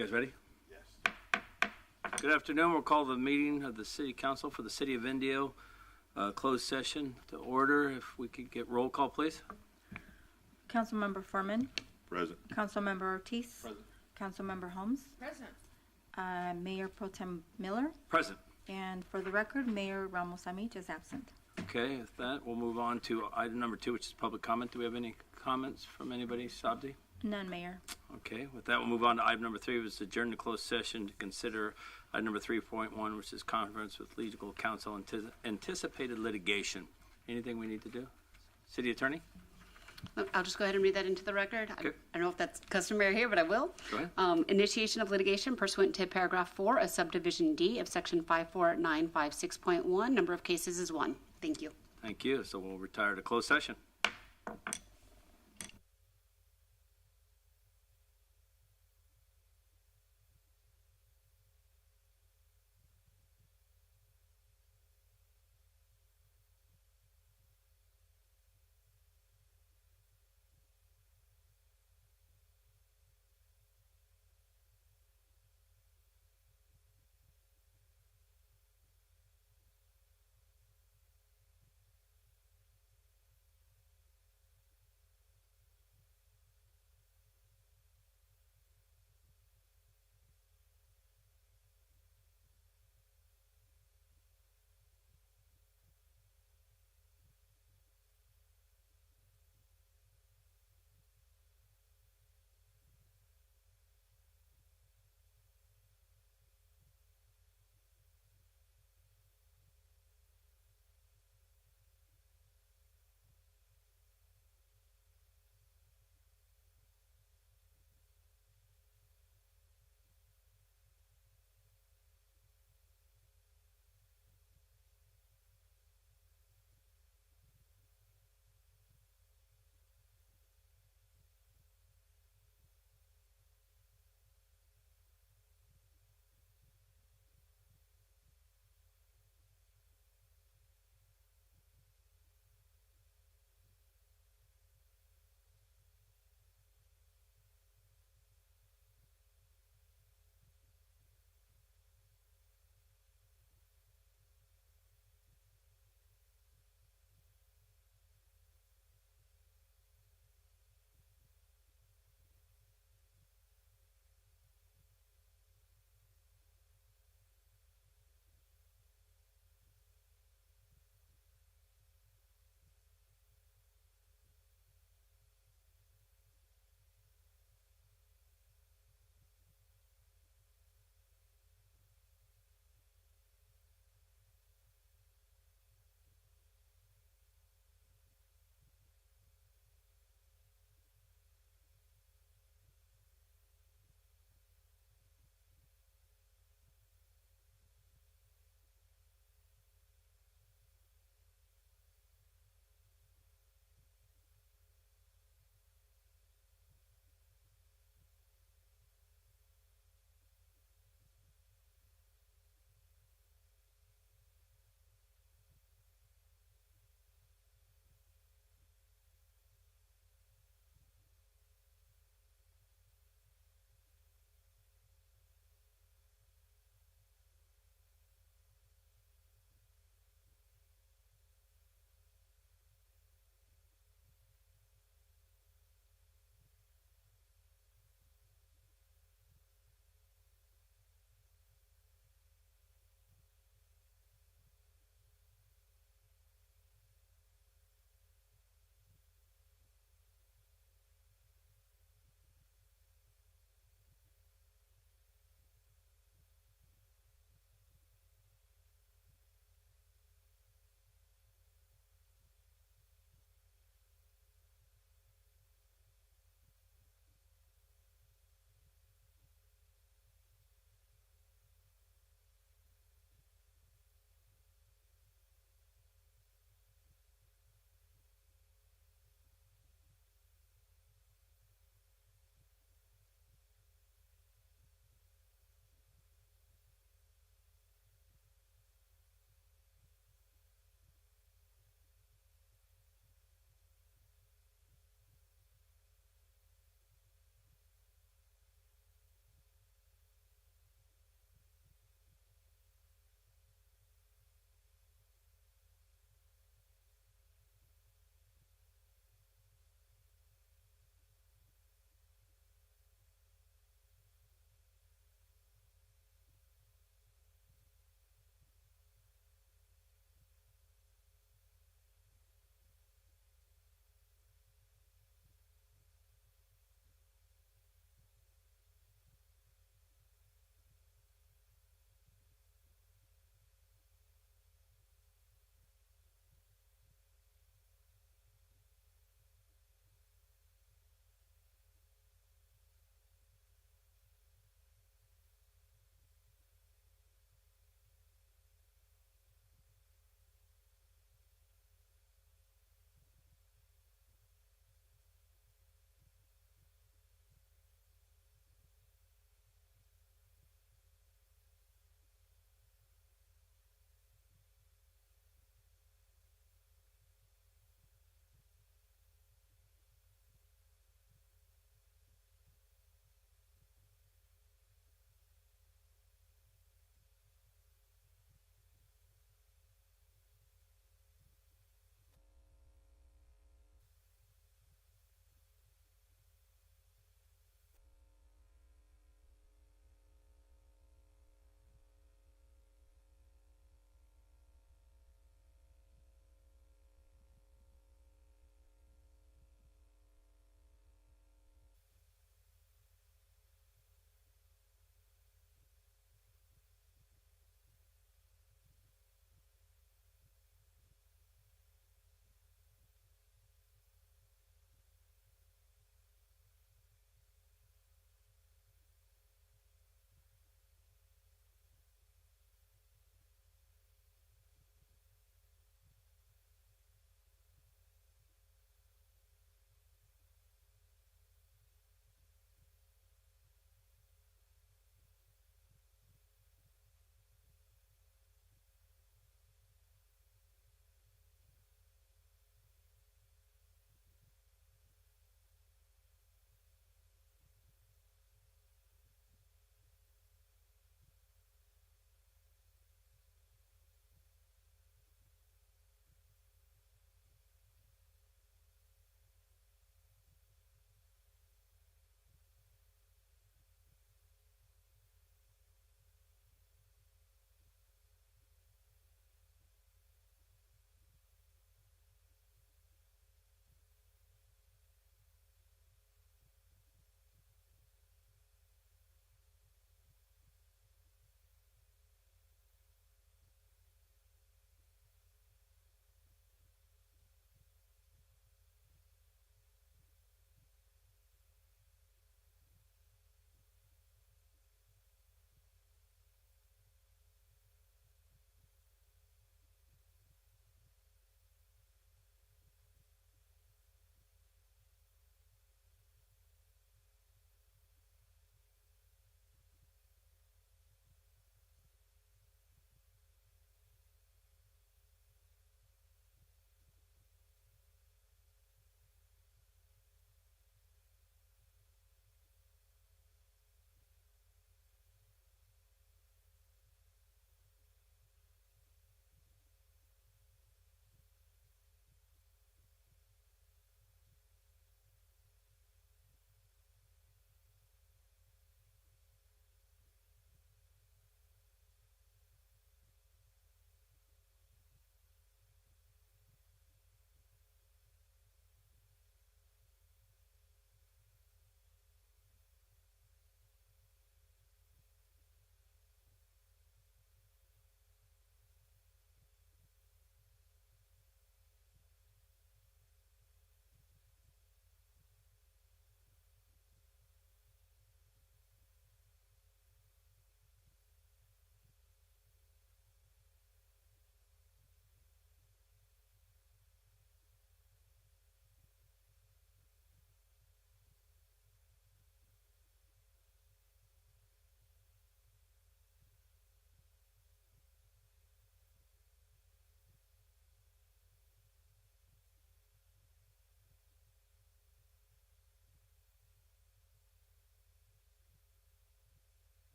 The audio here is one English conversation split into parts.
You guys ready? Yes. Good afternoon. We'll call the meeting of the City Council for the City of Indio closed session to order. If we could get roll call, please. Councilmember Furman. Present. Councilmember Ortiz. Present. Councilmember Holmes. Present. Mayor Pro Tem Miller. Present. And for the record, Mayor Ramos Amit is absent. Okay, with that, we'll move on to item number 2, which is public comment. Do we have any comments from anybody? Sabdi? None, Mayor. Okay, with that, we'll move on to item number 3, which is adjourn to closed session to consider item number 3.1, which is conference with legal counsel anticipated litigation. Anything we need to do? City Attorney? I'll just go ahead and read that into the record. Okay. I don't know if that's customary here, but I will. Go ahead. Initiation of litigation pursuant to paragraph 4 of subdivision D of section 54956.1. Number of cases is 1. Thank you. Thank you. So we'll retire to closed session.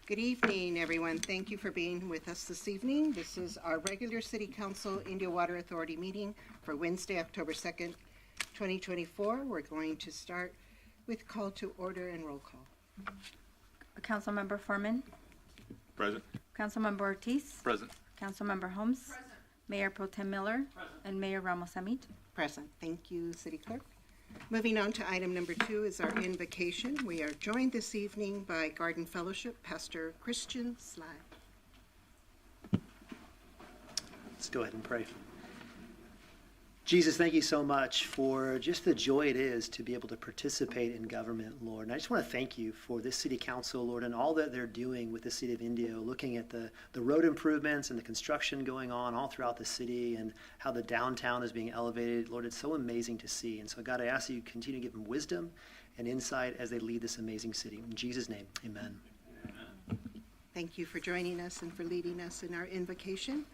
Good evening, everyone. Thank you for being with us this evening. This is our regular City Council Indio Water Authority meeting for Wednesday, October 2nd, 2024. We're going to start with call to order and roll call. Councilmember Furman, Present. Councilmember Ortiz, Present. Councilmember Holmes, Mayor Pro Tem Miller, and Mayor Ramos Amit. Present. Thank you, City Clerk. Moving on to item number 2 is our invocation. We are joined this evening by Garden Fellowship Pastor Christian Sly. Let's go ahead and pray. Jesus, thank you so much for just the joy it is to be able to participate in government, Lord. And I just want to thank you for this city council, Lord, and all that they're doing with the city of Indio, looking at the road improvements and the construction going on all throughout the city and how the downtown is being elevated. Lord, it's so amazing to see. And so, God, I ask that you continue to give them wisdom and insight as they lead this amazing city. In Jesus' name, amen. Thank you for joining us and for leading us in our invocation.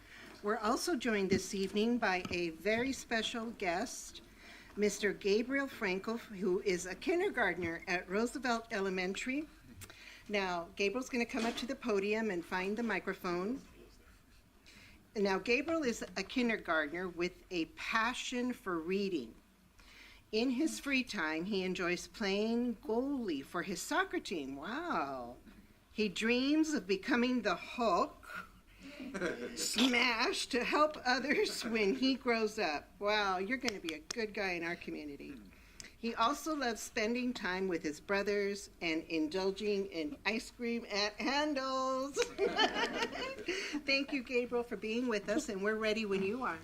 We're also joined this evening by a very special guest, Mr. Gabriel Frankel, who is a kindergartner at Roosevelt Elementary. Now, Gabriel's going to come up to the podium and find the microphone. Now, Gabriel is a kindergartner with a passion for reading. In his free time, he enjoys playing goalie for his soccer team. Wow. He dreams of becoming the Hulk smash to help others when he grows up. Wow, you're going to be a good guy in our community. He also loves spending time with his brothers and indulging in ice cream at Handel's. Thank you, Gabriel, for being with us, and we're ready when you are.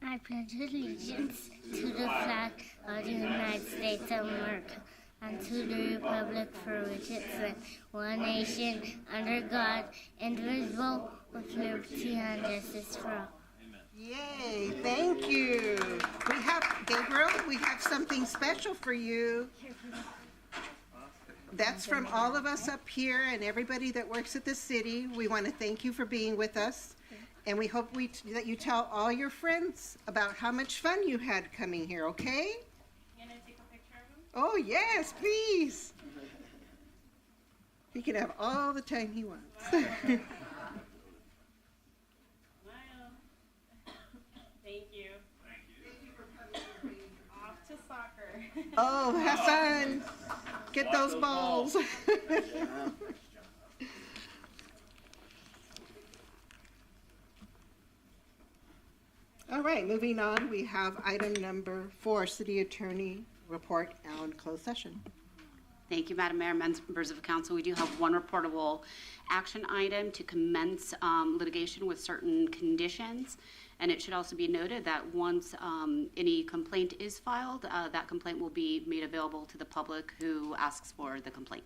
I pledge allegiance to the flag of the United States of America and to the republic for which it stands, one nation, under God, indivisible, with liberty and justice for all. Yay, thank you. Gabriel, we have something special for you. That's from all of us up here and everybody that works at the city. We want to thank you for being with us. And we hope that you tell all your friends about how much fun you had coming here, okay? Can I take a picture of him? Oh, yes, please. He can have all the time he wants. Smile. Thank you. Thank you for coming. Off to soccer. Oh, have fun. Get those balls. All right, moving on, we have item number 4, City Attorney Report on closed session. Thank you, Madam Mayor, members of council. We do have one reportable action item to commence litigation with certain conditions. And it should also be noted that once any complaint is filed, that complaint will be made available to the public who asks for the complaint.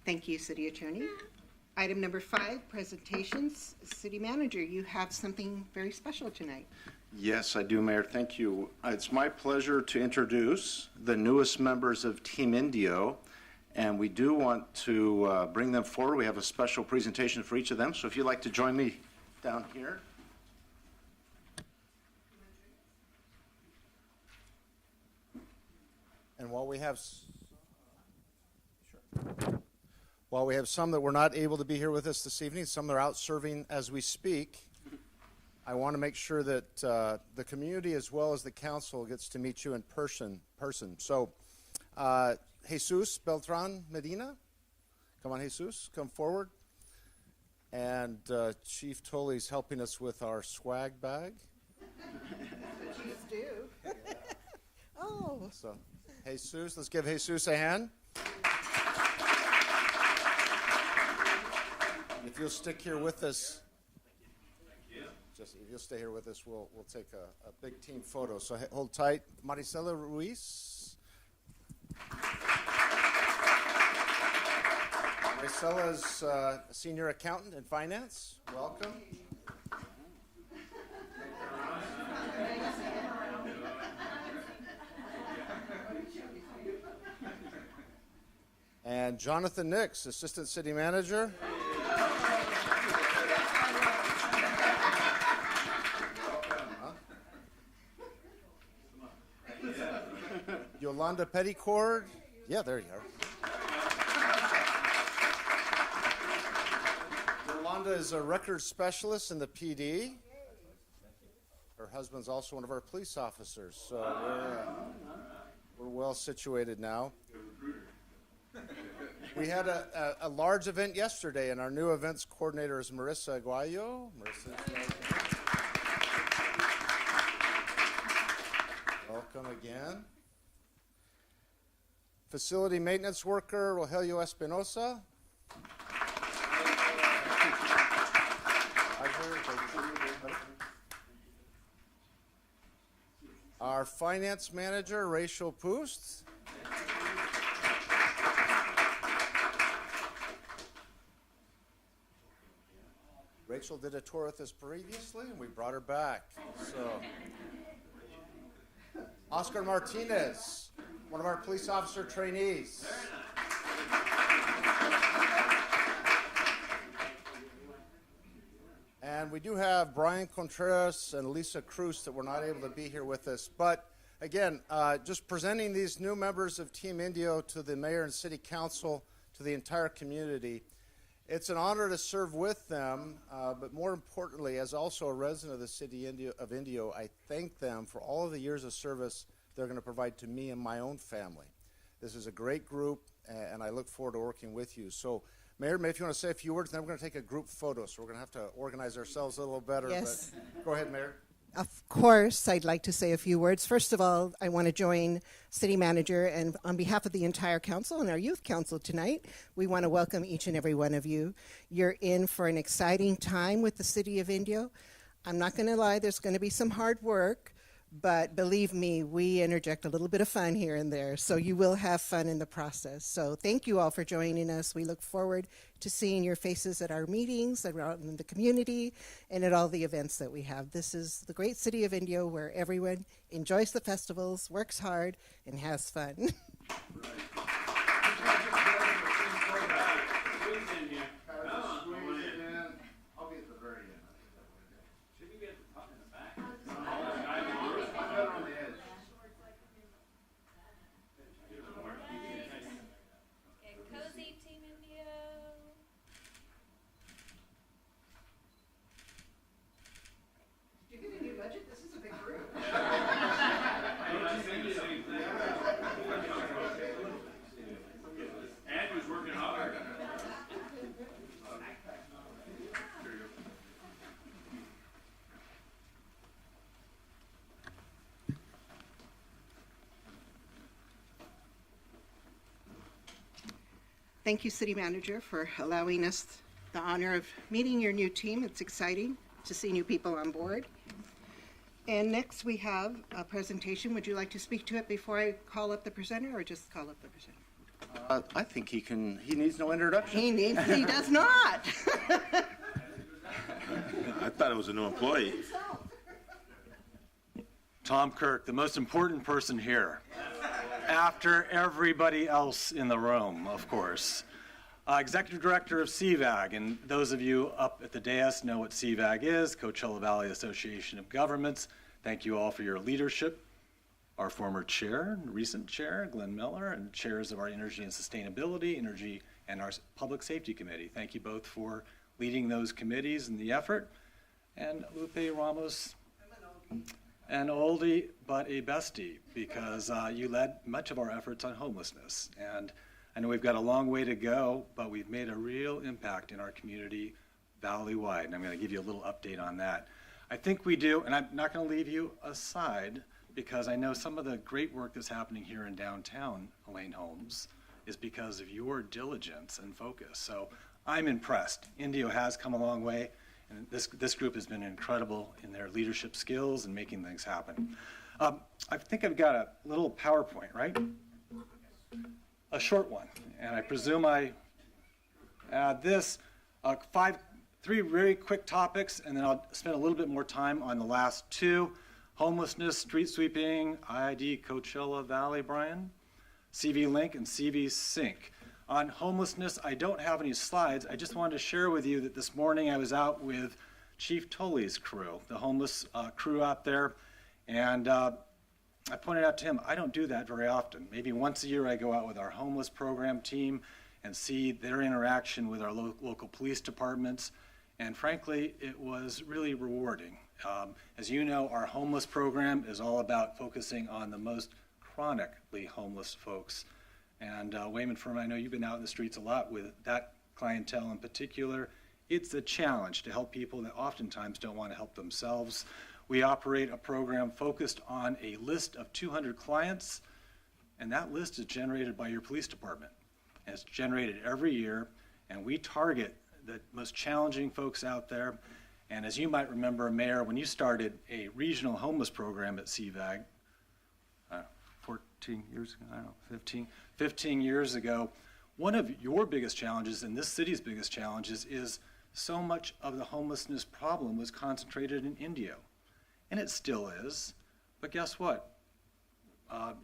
Thank you, City Attorney. Item number 5, presentations. City Manager, you have something very special tonight. Yes, I do, Mayor. Thank you. It's my pleasure to introduce the newest members of Team Indio, and we do want to bring them forward. We have a special presentation for each of them, so if you'd like to join me down here. And while we have some that were not able to be here with us this evening, some that are out serving as we speak, I want to make sure that the community as well as the council gets to meet you in person. So, Jesus Beltran Medina, come on, Jesus, come forward. And Chief Tully's helping us with our swag bag. Chiefs do. Oh. So, Jesus, let's give Jesus a hand. If you'll stick here with us, just if you'll stay here with us, we'll take a big team photo. So hold tight, Maricela Ruiz. Maricela's a senior accountant in finance. Welcome. And Jonathan Nix, assistant city manager. You'll Yolanda Petticord. Yeah, there you are. Yolanda is a record specialist in the PD. Her husband's also one of our police officers, so we're well situated now. We had a large event yesterday, and our new events coordinator is Marissa Aguayo. Welcome again. Facility maintenance worker Rogelio Espinosa. Our finance manager Rachel Poost. Rachel did a tour with us previously, and we brought her back. So, Oscar Martinez, one of our police officer trainees. And we do have Brian Contreras and Lisa Cruz that were not able to be here with us. But again, just presenting these new members of Team Indio to the mayor and city council, to the entire community. It's an honor to serve with them, but more importantly, as also a resident of the city of Indio, I thank them for all of the years of service they're going to provide to me and my own family. This is a great group, and I look forward to working with you. So, Mayor, maybe if you want to say a few words, then we're going to take a group photo, so we're going to have to organize ourselves a little better. Yes. But go ahead, Mayor. Of course, I'd like to say a few words. First of all, I want to join City Manager, and on behalf of the entire council and our youth council tonight, we want to welcome each and every one of you. You're in for an exciting time with the City of Indio. I'm not going to lie, there's going to be some hard work, but believe me, we interject a little bit of fun here and there, so you will have fun in the process. So thank you all for joining us. We look forward to seeing your faces at our meetings, around in the community, and at all the events that we have. This is the great city of Indio where everyone enjoys the festivals, works hard, and has fun. Cozy Team Indio. Did you get a new budget? This is a big group. Andrew's working hard. Thank you, City Manager, for allowing us the honor of meeting your new team. It's exciting to see new people on board. And next we have a presentation. Would you like to speak to it before I call up the presenter, or just call up the presenter? I think he needs no introduction. He does not. I thought it was a new employee. Tom Kirk, the most important person here, after everybody else in the room, of course. Executive Director of CVAG, and those of you up at the dais know what CVAG is, Coachella Valley Association of Governments. Thank you all for your leadership. Our former chair, recent chair, Glenn Miller, and chairs of our Energy and Sustainability, Energy, and our Public Safety Committee. Thank you both for leading those committees and the effort. And Lupe Ramos, an oldie but a bestie, because you led much of our efforts on homelessness. And I know we've got a long way to go, but we've made a real impact in our community valley-wide, and I'm going to give you a little update on that. I think we do, and I'm not going to leave you aside, because I know some of the great work that's happening here in downtown Elaine Holmes is because of your diligence and focus. So I'm impressed. Indio has come a long way, and this group has been incredible in their leadership skills and making things happen. I think I've got a little PowerPoint, right? A short one, and I presume I add this, three very quick topics, and then I'll spend a little bit more time on the last two: homelessness, street sweeping, IID Coachella Valley, Brian, CV Link, and CV Sync. On homelessness, I don't have any slides. I just wanted to share with you that this morning I was out with Chief Tully's crew, the homeless crew out there, and I pointed out to him, I don't do that very often. Maybe once a year I go out with our homeless program team and see their interaction with our local police departments. And frankly, it was really rewarding. As you know, our homeless program is all about focusing on the most chronically homeless folks. And Wayman Furman, I know you've been out in the streets a lot with that clientele in particular. It's a challenge to help people that oftentimes don't want to help themselves. We operate a program focused on a list of 200 clients, and that list is generated by your police department. And it's generated every year, and we target the most challenging folks out there. And as you might remember, Mayor, when you started a regional homeless program at CVAG, 14 years ago, I don't know, 15 years ago, one of your biggest challenges and this city's biggest challenges is so much of the homelessness problem was concentrated in Indio. And it still is, but guess what?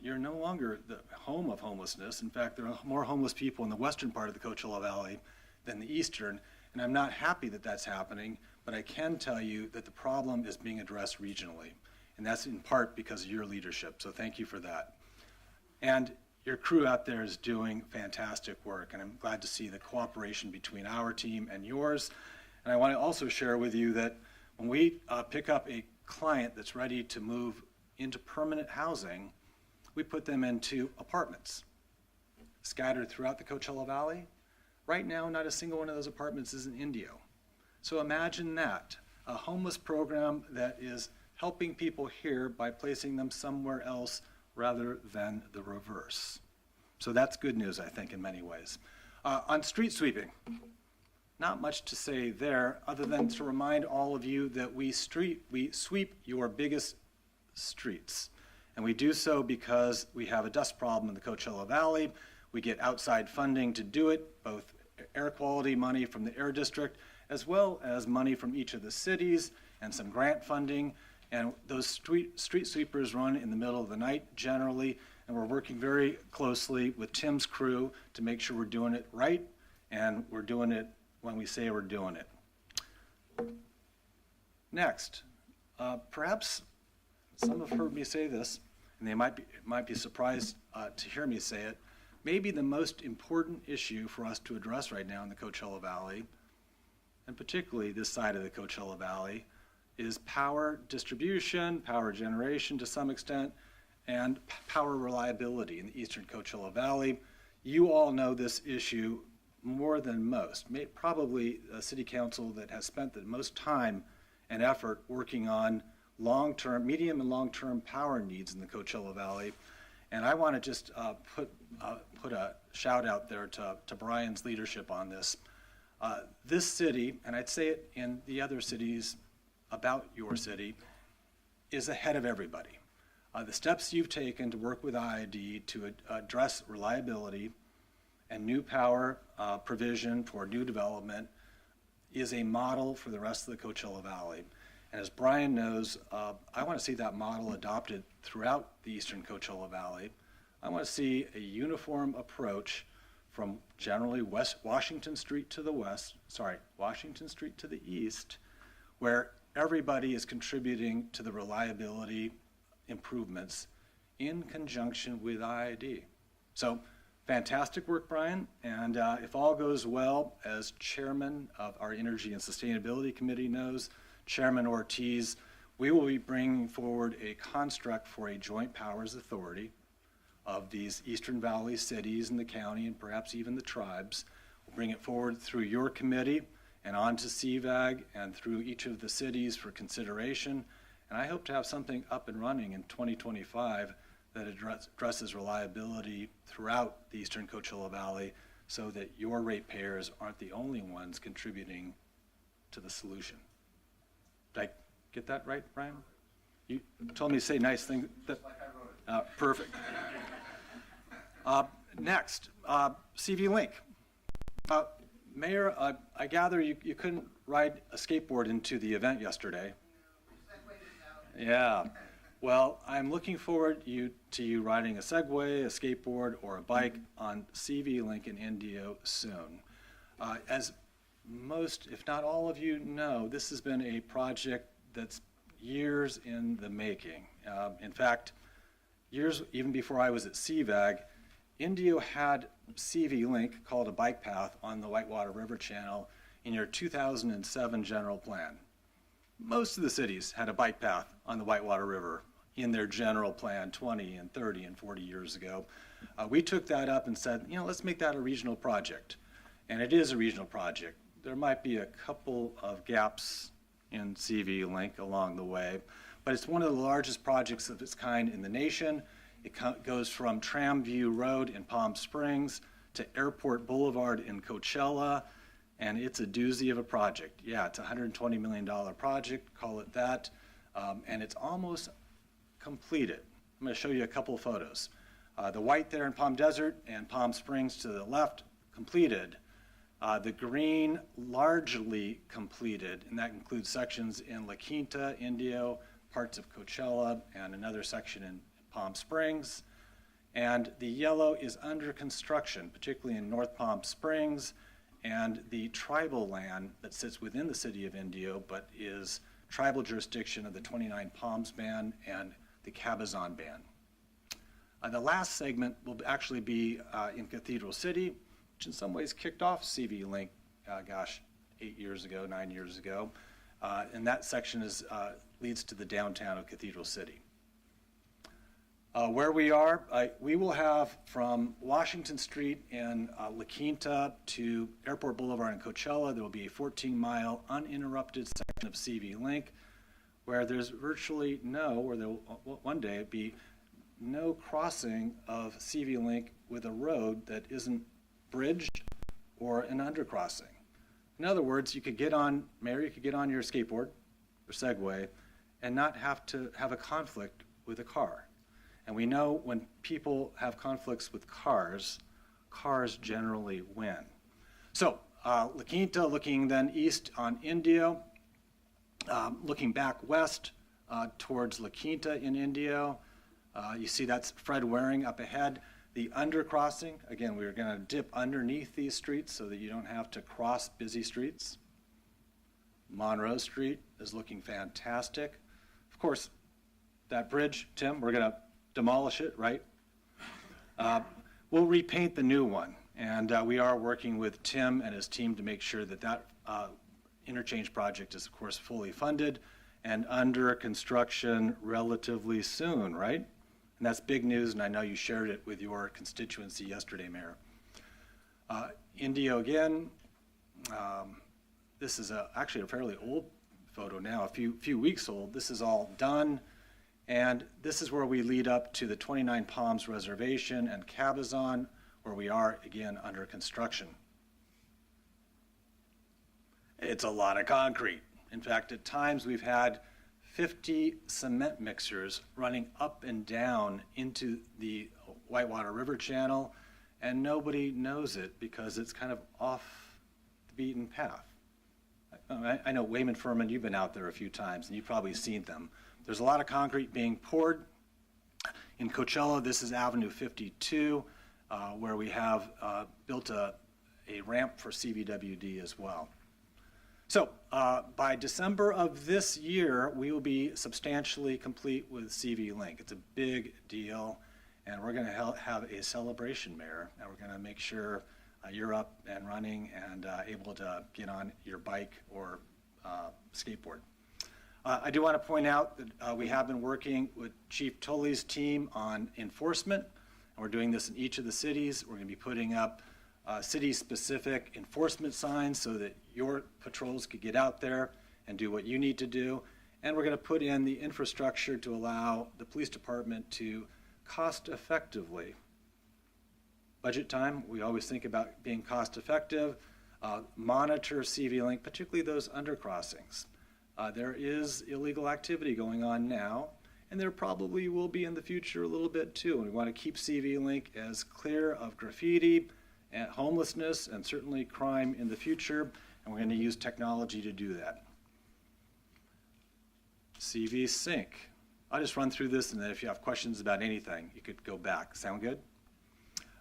You're no longer the home of homelessness. In fact, there are more homeless people in the western part of the Coachella Valley than the eastern, and I'm not happy that that's happening, but I can tell you that the problem is being addressed regionally, and that's in part because of your leadership, so thank you for that. And your crew out there is doing fantastic work, and I'm glad to see the cooperation between our team and yours. And I want to also share with you that when we pick up a client that's ready to move into permanent housing, we put them into apartments scattered throughout the Coachella Valley. Right now, not a single one of those apartments is in Indio. So imagine that, a homeless program that is helping people here by placing them somewhere else rather than the reverse. So that's good news, I think, in many ways. On street sweeping, not much to say there other than to remind all of you that we sweep your biggest streets. And we do so because we have a dust problem in the Coachella Valley. We get outside funding to do it, both air quality money from the Air District, as well as money from each of the cities and some grant funding. And those street sweepers run in the middle of the night generally, and we're working very closely with Tim's crew to make sure we're doing it right, and we're doing it when we say we're doing it. Next, perhaps some have heard me say this, and they might be surprised to hear me say it. Maybe the most important issue for us to address right now in the Coachella Valley, and particularly this side of the Coachella Valley, is power distribution, power generation to some extent, and power reliability in the eastern Coachella Valley. You all know this issue more than most, probably a city council that has spent the most time and effort working on long-term, medium and long-term power needs in the Coachella Valley. And I want to just put a shout out there to Brian's leadership on this. This city, and I'd say it in the other cities about your city, is ahead of everybody. The steps you've taken to work with IID to address reliability and new power provision for new development is a model for the rest of the Coachella Valley. And as Brian knows, I want to see that model adopted throughout the eastern Coachella Valley. I want to see a uniform approach from generally Washington Street to the Washington Street to the east, where everybody is contributing to the reliability improvements in conjunction with IID. So fantastic work, Brian. And if all goes well, as chairman of our Energy and Sustainability Committee knows, Chairman Ortiz, we will be bringing forward a construct for a joint powers authority of these Eastern Valley cities and the county and perhaps even the tribes. We'll bring it forward through your committee and on to CVAG and through each of the cities for consideration. And I hope to have something up and running in 2025 that addresses reliability throughout the Eastern Coachella Valley so that your ratepayers aren't the only ones contributing to the solution. Did I get that right, Brian? You told me to say nice things. Perfect. Next, CV Link. Mayor, I gather you couldn't ride a skateboard into the event yesterday. Yeah. Well, I'm looking forward to you riding a Segway, a skateboard, or a bike on CV Link in Indio soon. As most, if not all of you know, this has been a project that's years in the making. In fact, years even before I was at CVAG, Indio had CV Link, called a bike path, on the Whitewater River Channel in your 2007 general plan. Most of the cities had a bike path on the Whitewater River in their general plan 20 and 30 and 40 years ago. We took that up and said, let's make that a regional project. And it is a regional project. There might be a couple of gaps in CV Link along the way, but it's one of the largest projects of its kind in the nation. It goes from Tramview Road in Palm Springs to Airport Boulevard in Coachella, and it's a doozy of a project. Yeah, it's a $120 million project, call it that, and it's almost completed. I'm going to show you a couple of photos. The white there in Palm Desert and Palm Springs to the left, completed. The green, largely completed, and that includes sections in La Quinta, Indio, parts of Coachella, and another section in Palm Springs. And the yellow is under construction, particularly in North Palm Springs, and the tribal land that sits within the city of Indio, but is tribal jurisdiction of the 29 Palms Band and the Cabazon Band. The last segment will actually be in Cathedral City, which in some ways kicked off CV Link, 8 years ago, 9 years ago. And that section leads to the downtown of Cathedral City. Where we are, we will have from Washington Street in La Quinta to Airport Boulevard in Coachella, there will be a 14-mile uninterrupted section of CV Link where there's virtually no, or there will one day be no crossing of CV Link with a road that isn't bridged or an undercrossing. In other words, you could get on, Mary, you could get on your skateboard or Segway and not have to have a conflict with a car. And we know when people have conflicts with cars, cars generally win. So La Quinta, looking then east on Indio, looking back west towards La Quinta in Indio. You see that's Fred Waring up ahead. The undercrossing, again, we're going to dip underneath these streets so that you don't have to cross busy streets. Monroe Street is looking fantastic. Of course, that bridge, Tim, we're going to demolish it, right? We'll repaint the new one, and we are working with Tim and his team to make sure that that interchange project is, of course, fully funded and under construction relatively soon, right? And that's big news, and I know you shared it with your constituency yesterday, Mayor. Indio again. This is actually a fairly old photo now, a few weeks old. This is all done, and this is where we lead up to the 29 Palms Reservation and Cabazon, where we are, again, under construction. It's a lot of concrete. In fact, at times we've had 50 cement mixers running up and down into the Whitewater River Channel, and nobody knows it because it's kind of off the beaten path. I know Wayman Furman, you've been out there a few times and you've probably seen them. There's a lot of concrete being poured. In Coachella, this is Avenue 52, where we have built a ramp for CVWD as well. So by December of this year, we will be substantially complete with CV Link. It's a big deal, and we're going to have a celebration, Mayor, and we're going to make sure you're up and running and able to get on your bike or skateboard. I do want to point out that we have been working with Chief Tully's team on enforcement, and we're doing this in each of the cities. We're going to be putting up city-specific enforcement signs so that your patrols could get out there and do what you need to do. And we're going to put in the infrastructure to allow the police department to cost-effectively, budget time, we always think about being cost-effective, monitor CV Link, particularly those undercrossings. There is illegal activity going on now, and there probably will be in the future a little bit too. And we want to keep CV Link as clear of graffiti, and homelessness, and certainly crime in the future, and we're going to use technology to do that. CV Sync. I'll just run through this, and then if you have questions about anything, you could go back. Sound good?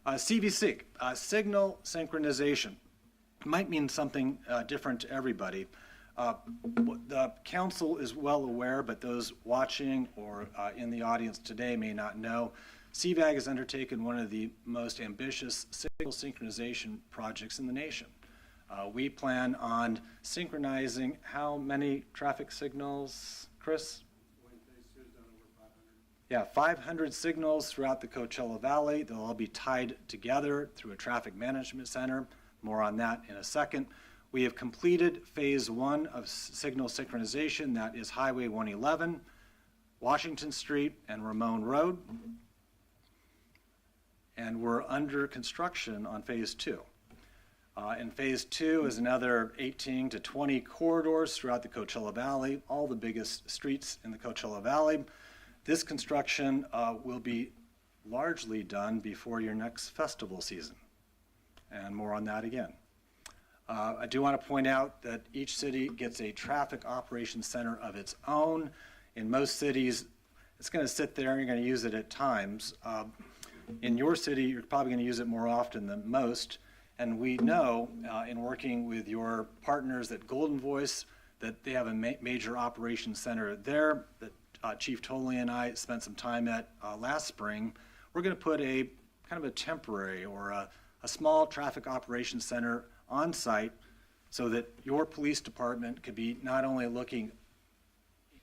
CV Sync, signal synchronization. It might mean something different to everybody, What the council is well aware, but those watching or in the audience today may not know, CVAG has undertaken one of the most ambitious signal synchronization projects in the nation. We plan on synchronizing how many traffic signals, Chris? Yeah, 500 signals throughout the Coachella Valley. They'll all be tied together through a traffic management center. More on that in a second. We have completed phase 1 of signal synchronization. That is Highway 111, Washington Street, and Ramon Road. And we're under construction on phase 2. And phase 2 is another 18 to 20 corridors throughout the Coachella Valley, all the biggest streets in the Coachella Valley. This construction will be largely done before your next festival season. And more on that again. I do want to point out that each city gets a traffic operations center of its own. In most cities, it's going to sit there and you're going to use it at times. In your city, you're probably going to use it more often than most. And we know in working with your partners at Golden Voice that they have a major operations center there that Chief Tolley and I spent some time at last spring. We're going to put a kind of a temporary or a small traffic operations center on site so that your police department could be not only looking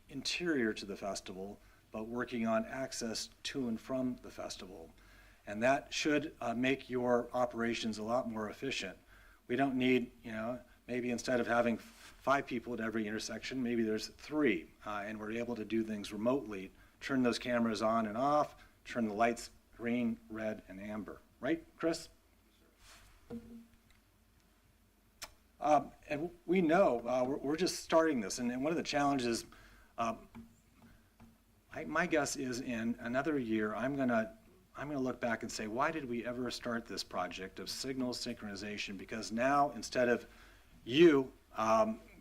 interior to the festival, but working on access to and from the festival. And that should make your operations a lot more efficient. We don't need, maybe instead of having 5 people at every intersection, maybe there's 3, and we're able to do things remotely, turn those cameras on and off, turn the lights green, red, and amber. Right, Chris? And we know we're just starting this, and one of the challenges, my guess is in another year, I'm going to look back and say, why did we ever start this project of signal synchronization? Because now, instead of you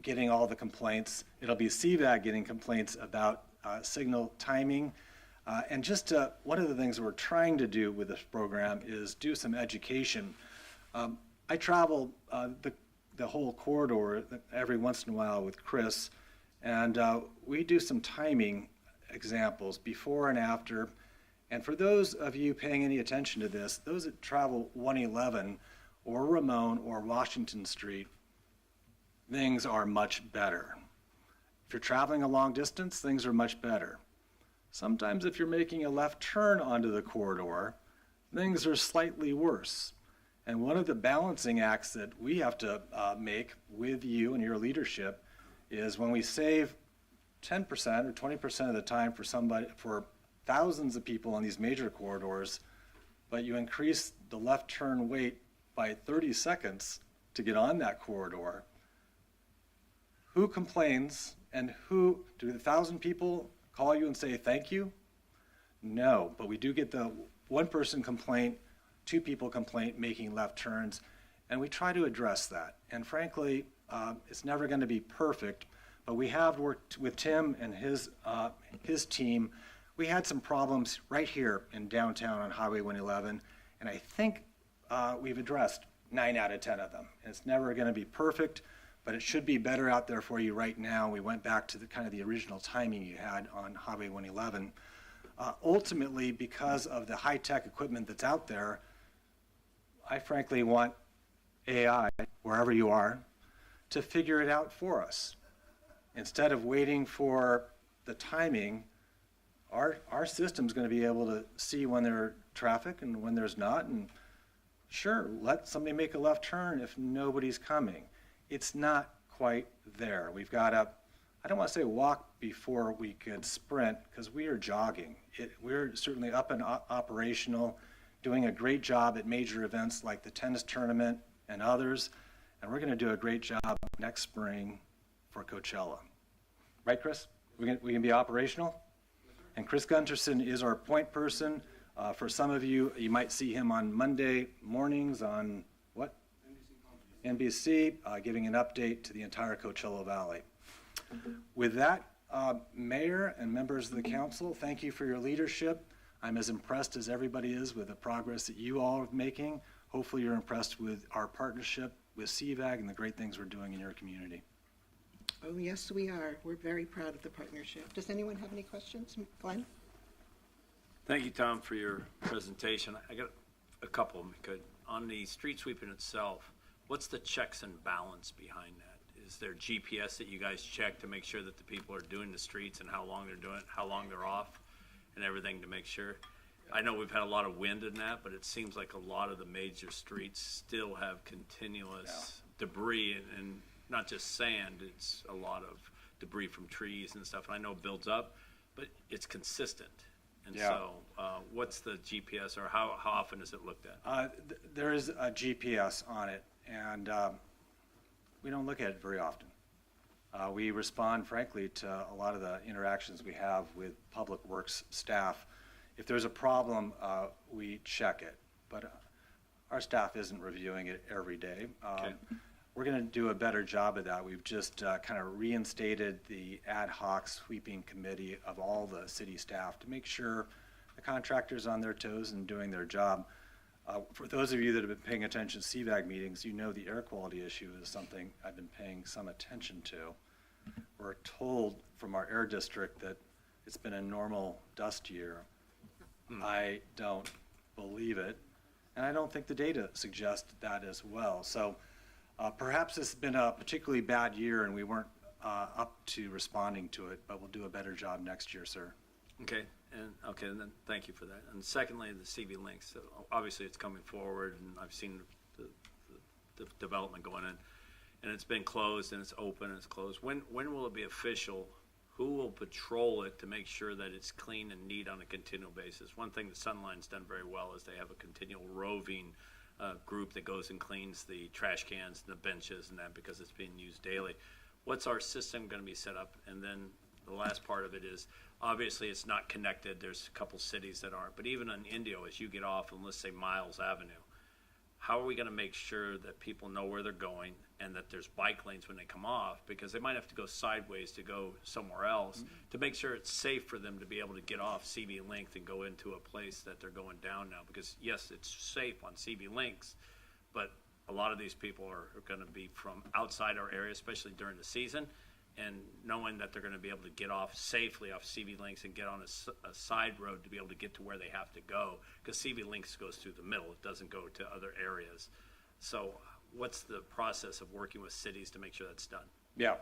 getting all the complaints, it'll be CVAG getting complaints about signal timing. And just one of the things we're trying to do with this program is do some education. I travel the whole corridor every once in a while with Chris, and we do some timing examples before and after. And for those of you paying any attention to this, those that travel 111 or Ramon or Washington Street, things are much better. If you're traveling a long distance, things are much better. Sometimes if you're making a left turn onto the corridor, things are slightly worse. And one of the balancing acts that we have to make with you and your leadership is when we save 10% or 20% of the time for thousands of people on these major corridors, but you increase the left turn wait by 30 seconds to get on that corridor, who complains and do the 1,000 people call you and say thank you? No, but we do get the 1 person complaint, 2 people complaint making left turns, and we try to address that. And frankly, it's never going to be perfect, but we have worked with Tim and his team. We had some problems right here in downtown on Highway 111, and I think we've addressed 9 out of 10 of them. And it's never going to be perfect, but it should be better out there for you right now. We went back to the original timing you had on Highway 111. Ultimately, because of the high-tech equipment that's out there, I frankly want AI, wherever you are, to figure it out for us. Instead of waiting for the timing, our system's going to be able to see when there's traffic and when there's not, and sure, let somebody make a left turn if nobody's coming. It's not quite there. We've got to, I don't want to say walk before we could sprint, because we are jogging. We're certainly up and operational, doing a great job at major events like the tennis tournament and others, and we're going to do a great job next spring for Coachella. Right, Chris? We can be operational? And Chris Gunterson is our point person. For some of you, you might see him on Monday mornings on what? NBC, giving an update to the entire Coachella Valley. With that, Mayor and members of the council, thank you for your leadership. I'm as impressed as everybody is with the progress that you all are making. Hopefully you're impressed with our partnership with CVAG and the great things we're doing in your community. Oh, yes, we are. We're very proud of the partnership. Does anyone have any questions? Glenn? Thank you, Tom, for your presentation. I got a couple of them. On the street sweeping itself, what's the checks and balance behind that? Is there GPS that you guys check to make sure that the people are doing the streets and how long they're doing it, how long they're off, and everything to make sure? I know we've had a lot of wind in that, but it seems like a lot of the major streets still have continuous debris and not just sand, it's a lot of debris from trees and stuff. And I know it builds up, but it's consistent. And so what's the GPS, or how often is it looked at? There is a GPS on it, and we don't look at it very often. We respond, frankly, to a lot of the interactions we have with Public Works staff. If there's a problem, we check it, but our staff isn't reviewing it every day. Okay. We're going to do a better job of that. We've just kind of reinstated the ad hoc sweeping committee of all the city staff to make sure the contractors on their toes and doing their job. For those of you that have been paying attention to CVAG meetings, you know the air quality issue is something I've been paying some attention to. We're told from our air district that it's been a normal dust year. I don't believe it, and I don't think the data suggests that as well. So perhaps it's been a particularly bad year and we weren't up to responding to it, but we'll do a better job next year, sir. Okay, and then thank you for that. And secondly, the CV links. So obviously, it's coming forward, and I've seen the development going in, and it's been closed, and it's open, and it's closed. When will it be official? Who will patrol it to make sure that it's clean and neat on a continual basis? One thing the Sunline's done very well is they have a continual roving group that goes and cleans the trash cans and the benches and that, because it's being used daily. What's our system going to be set up? And then the last part of it is, obviously it's not connected. There's a couple cities that aren't, but even in Indio, as you get off on, let's say, Miles Avenue, how are we going to make sure that people know where they're going and that there's bike lanes when they come off? Because they might have to go sideways to go somewhere else to make sure it's safe for them to be able to get off CV Link and go into a place that they're going down now. Because yes, it's safe on CV Links, but a lot of these people are going to be from outside our area, especially during the season, and knowing that they're going to be able to get off safely off CV Links and get on a side road to be able to get to where they have to go, because CV Links goes through the middle. It doesn't go to other areas. So what's the process of working with cities to make sure that's done? Yeah.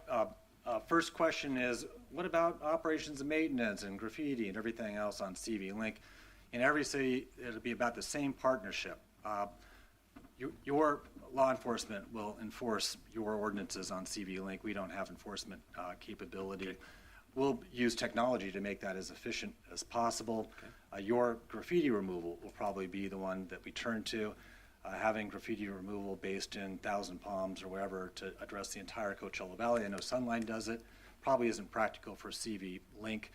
First question is, what about operations and maintenance and graffiti and everything else on CV Link? In every city, it'll be about the same partnership. Your law enforcement will enforce your ordinances on CV Link. We don't have enforcement capability. Okay. We'll use technology to make that as efficient as possible. Okay. Your graffiti removal will probably be the one that we turn to. Having graffiti removal based in Thousand Palms or wherever to address the entire Coachella Valley. I know Sunline does it. Probably isn't practical for CV Link.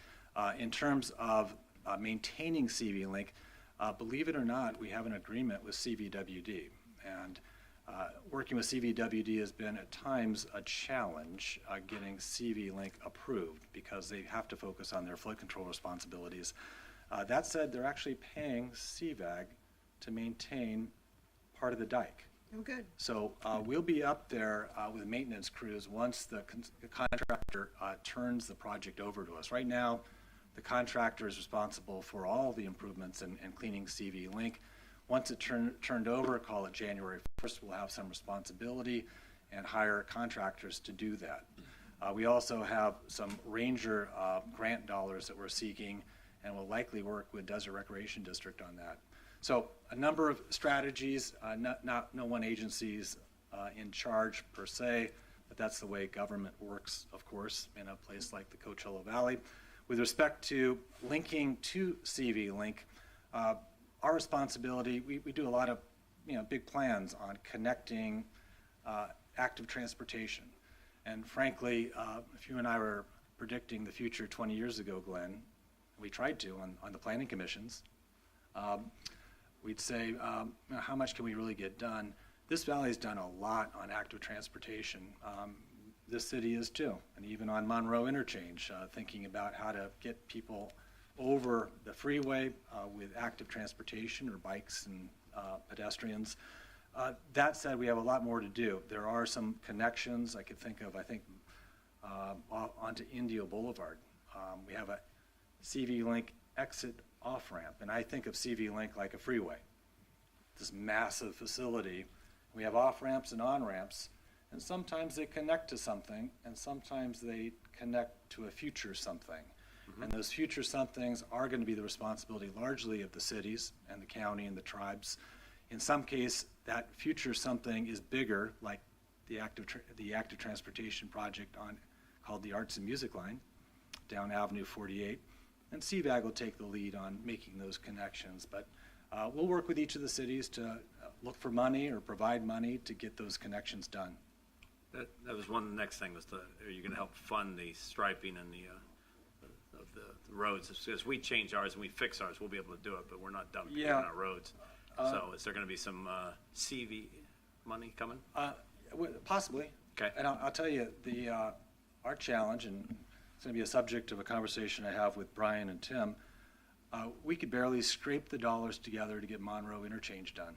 In terms of maintaining CV Link, believe it or not, we have an agreement with CVWD. And working with CVWD has been at times a challenge getting CV Link approved, because they have to focus on their flood control responsibilities. That said, they're actually paying CVAG to maintain part of the dike. Oh, good. So we'll be up there with maintenance crews once the contractor turns the project over to us. Right now, the contractor is responsible for all the improvements and cleaning CV Link. Once it turned over, call it January 1st, we'll have some responsibility and hire contractors to do that. We also have some Ranger grant dollars that we're seeking, and will likely work with Desert Recreation District on that. So a number of strategies, no one agency's in charge per se, but that's the way government works, of course, in a place like the Coachella Valley. With respect to linking to CV Link, our responsibility, we do a lot of big plans on connecting active transportation. And frankly, if you and I were predicting the future 20 years ago, Glenn, we tried to on the planning commissions, we'd say, how much can we really get done? This valley has done a lot on active transportation. This city is too, and even on Monroe Interchange, thinking about how to get people over the freeway with active transportation or bikes and pedestrians. That said, we have a lot more to do. There are some connections I could think of. I think onto Indio Boulevard. We have a CV Link exit off-ramp, and I think of CV Link like a freeway. This massive facility. We have off-ramps and on-ramps, and sometimes they connect to something, and sometimes they connect to a future something. And those future somethings are going to be the responsibility largely of the cities and the county and the tribes. In some case, that future something is bigger, like the active transportation project called the Arts and Music Line down Avenue 48. And CVAG will take the lead on making those connections. But we'll work with each of the cities to look for money or provide money to get those connections done. That was one of the next thing was are you going to help fund the striping and the roads? As we change ours and we fix ours, we'll be able to do it, but we're not done fixing our roads. So is there going to be some CV money coming? Possibly. Okay. And I'll tell you, our challenge, and it's going to be a subject of a conversation I have with Brian and Tim, we could barely scrape the dollars together to get Monroe interchange done.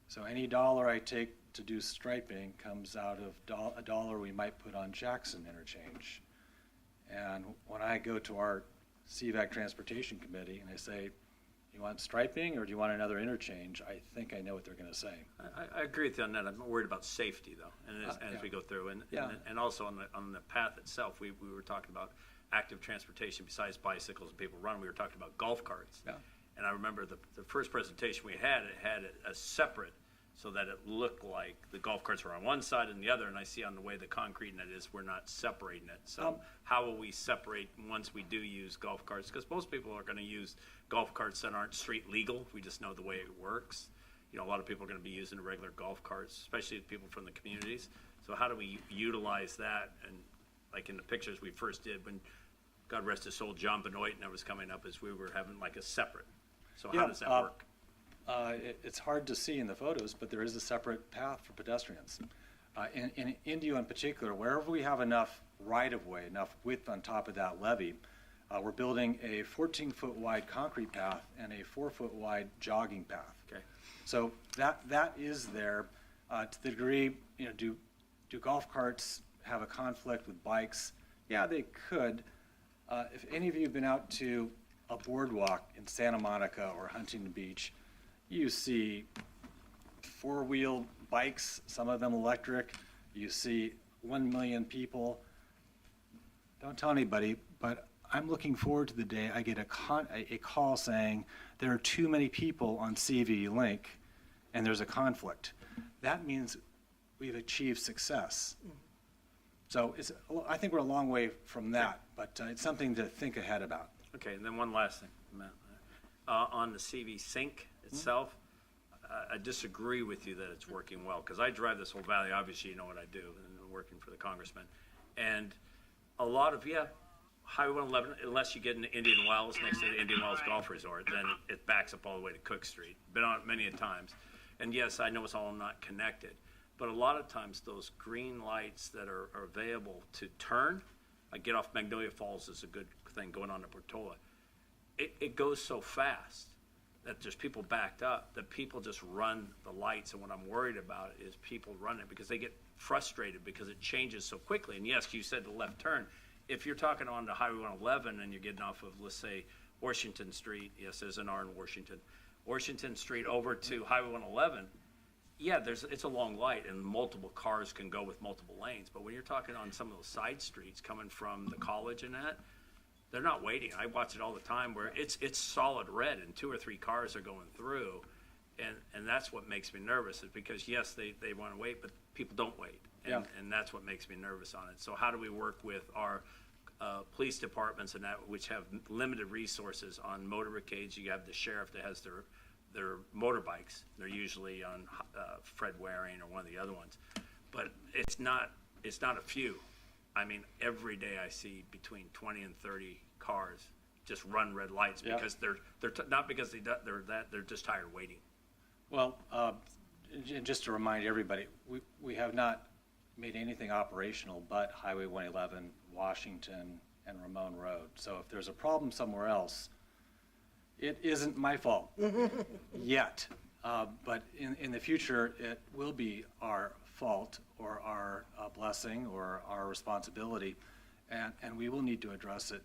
So any dollar I take to do striping comes out of a dollar we might put on Jackson interchange. And when I go to our CVAC Transportation Committee and I say, you want striping or do you want another interchange? I think I know what they're going to say. I agree with you on that. I'm worried about safety though, and as we go through, and also on the path itself, we were talking about active transportation besides bicycles and people running. We were talking about golf carts. Yeah. And I remember the first presentation we had, it had a separate, so that it looked like the golf carts were on one side and the other, and I see on the way the concrete net is, we're not separating it. So how will we separate once we do use golf carts? Because most people are going to use golf carts that aren't street legal. We just know the way it works. You know, a lot of people are going to be using regular golf carts, especially people from the communities. So how do we utilize that? And like in the pictures we first did when, God rest his soul, John Benoit and I was coming up, as we were having like a separate. So how does that work? It's hard to see in the photos, but there is a separate path for pedestrians. In Indio in particular, wherever we have enough right-of-way, enough width on top of that levee, we're building a 14-foot wide concrete path and a 4-foot wide jogging path. Okay. So that is there. To the degree, you know, do golf carts have a conflict with bikes? Yeah, they could. If any of you have been out to a boardwalk in Santa Monica or Huntington Beach, you see four-wheel bikes, some of them electric. You see 1 million people. Don't tell anybody, but I'm looking forward to the day I get a call saying there are too many people on CV Link and there's a conflict. That means we've achieved success. So I think we're a long way from that, but it's something to think ahead about. Okay, and then one last thing, Matt. On the CV Sync itself, I disagree with you that it's working well, because I drive this whole valley. Obviously, you know what I do, and I'm working for the congressman. And a lot of, Highway 111, unless you get into Indian Wells, next to the Indian Wells Golf Resort, then it backs up all the way to Cook Street. Been on it many a times. And yes, I know it's all not connected, but a lot of times those green lights that are available to turn, I get off Magnolia Falls is a good thing going on to Portola. It goes so fast that there's people backed up that people just run the lights. And what I'm worried about is people run it because they get frustrated because it changes so quickly. And yes, you said the left turn. If you're talking on the Highway 111 and you're getting off of, let's say, Washington Street, yes, there's an R in Washington Street over to Highway 111, yeah, it's a long light and multiple cars can go with multiple lanes. But when you're talking on some of those side streets coming from the college and that, they're not waiting. I watch it all the time where it's solid red and 2 or 3 cars are going through. And that's what makes me nervous, is because, yes, they want to wait, but people don't wait. And that's what makes me nervous on it. So how do we work with our police departments and that, which have limited resources on motorcades? You have the sheriff that has their motorbikes. They're usually on Fred Waring or one of the other ones. But it's not a few. I mean, every day I see between 20 and 30 cars just run red lights because they're not because they're just tired of waiting. Well, just to remind everybody, we have not made anything operational but Highway 111, Washington, and Ramon Road. So if there's a problem somewhere else, it isn't my fault yet. But in the future, it will be our fault or our blessing or our responsibility, and we will need to address it.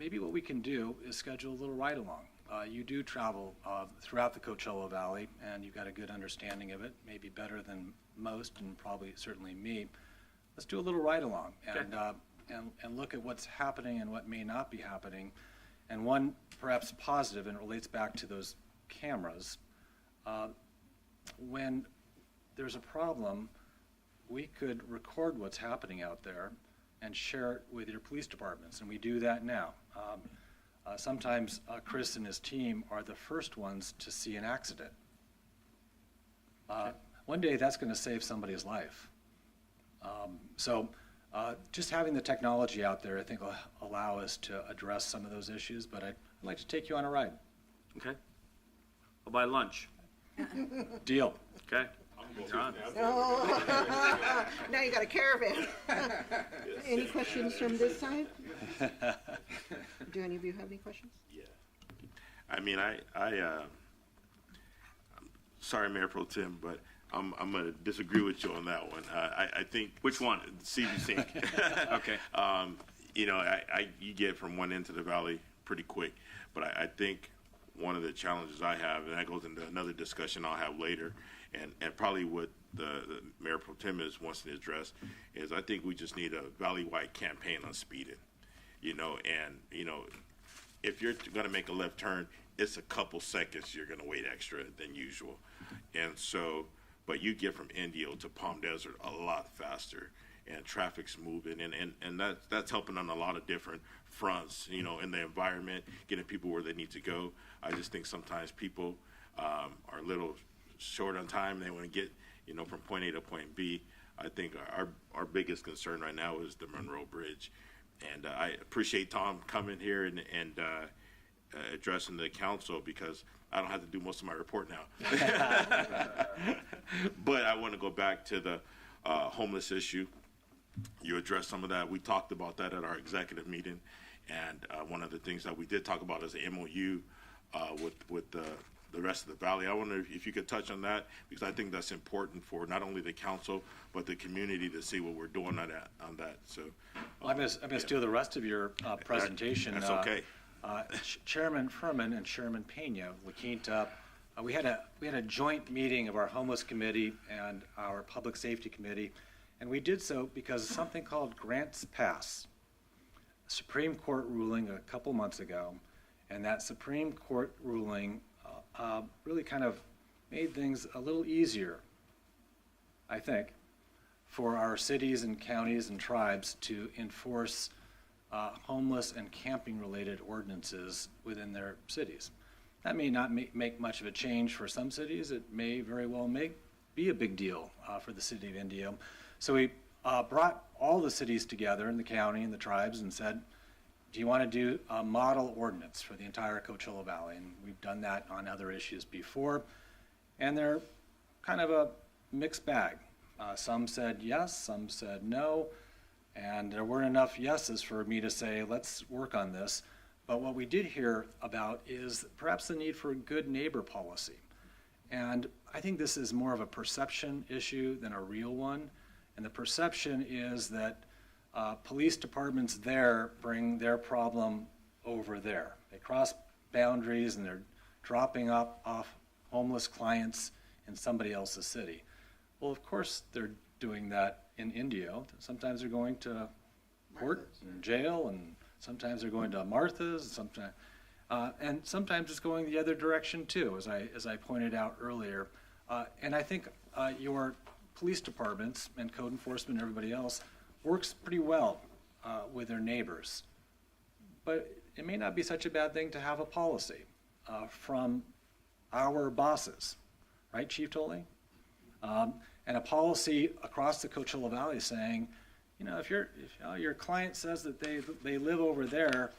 Maybe what we can do is schedule a little ride-along. You do travel throughout the Coachella Valley, and you've got a good understanding of it, maybe better than most, and probably certainly me. Let's do a little ride-along and look at what's happening and what may not be happening. And one perhaps positive, and it relates back to those cameras, when there's a problem, we could record what's happening out there and share it with your police departments, and we do that now. Sometimes Chris and his team are the first ones to see an accident. One day that's going to save somebody's life. So just having the technology out there, I think, will allow us to address some of those issues, but I'd like to take you on a ride. Okay. I'll buy lunch. Deal. Okay. You're on. Now you got a caravan. Any questions from this side? Do any of you have any questions? I mean, I'm sorry, Mayor Pro Tem, but I'm going to disagree with you on that one. I think. Which one? CB Okay. You know, you get from one end to the valley pretty quick, but I think one of the challenges I have, and that goes into another discussion I'll have later, and probably what the Mayor Pro Tem wants to address, is I think we just need a valley-wide campaign on speeding. You know, and, you know, if you're going to make a left turn, it's a couple seconds you're going to wait extra than usual. And so, but you get from Indio to Palm Desert a lot faster, and traffic's moving, and that's helping on a lot of different fronts, you know, in the environment, getting people where they need to go. I just think sometimes people are a little short on time. They want to get, you know, from point A to point B. I think our biggest concern right now is the Monroe Bridge. And I appreciate Tom coming here and addressing the council, because I don't have to do most of my report now. But I want to go back to the homeless issue. You addressed some of that. We talked about that at our executive meeting. And one of the things that we did talk about is the MOU with the rest of the valley. I wonder if you could touch on that, because I think that's important for not only the council, but the community to see what we're doing on that. So, well, I'm going to steal the rest of your presentation. That's okay. Chairman Furman and Chairman Pena, La Quinta, we had a joint meeting of our homeless committee and our public safety committee, and we did so because of something called Grants Pass, a Supreme Court ruling a couple months ago, and that Supreme Court ruling really kind of made things a little easier, I think, for our cities and counties and tribes to enforce homeless and camping-related ordinances within their cities. That may not make much of a change for some cities. It may very well be a big deal for the city of Indio. So we brought all the cities together in the county and the tribes and said, do you want to do a model ordinance for the entire Coachella Valley? And we've done that on other issues before. And they're kind of a mixed bag. Some said yes, some said no. And there weren't enough yeses for me to say, let's work on this. But what we did hear about is perhaps the need for a good neighbor policy. And I think this is more of a perception issue than a real one. And the perception is that police departments there bring their problem over there. They cross boundaries and they're dropping off homeless clients in somebody else's city. Well, of course they're doing that in Indio. Sometimes they're going to court and jail, and sometimes they're going to Martha's, and sometimes it's going the other direction too, as I pointed out earlier. And I think your police departments and code enforcement and everybody else works pretty well with their neighbors. But it may not be such a bad thing to have a policy from our bosses, right, Chief Tolley? And a policy across the Coachella Valley saying, you know, if your client says that they live over there,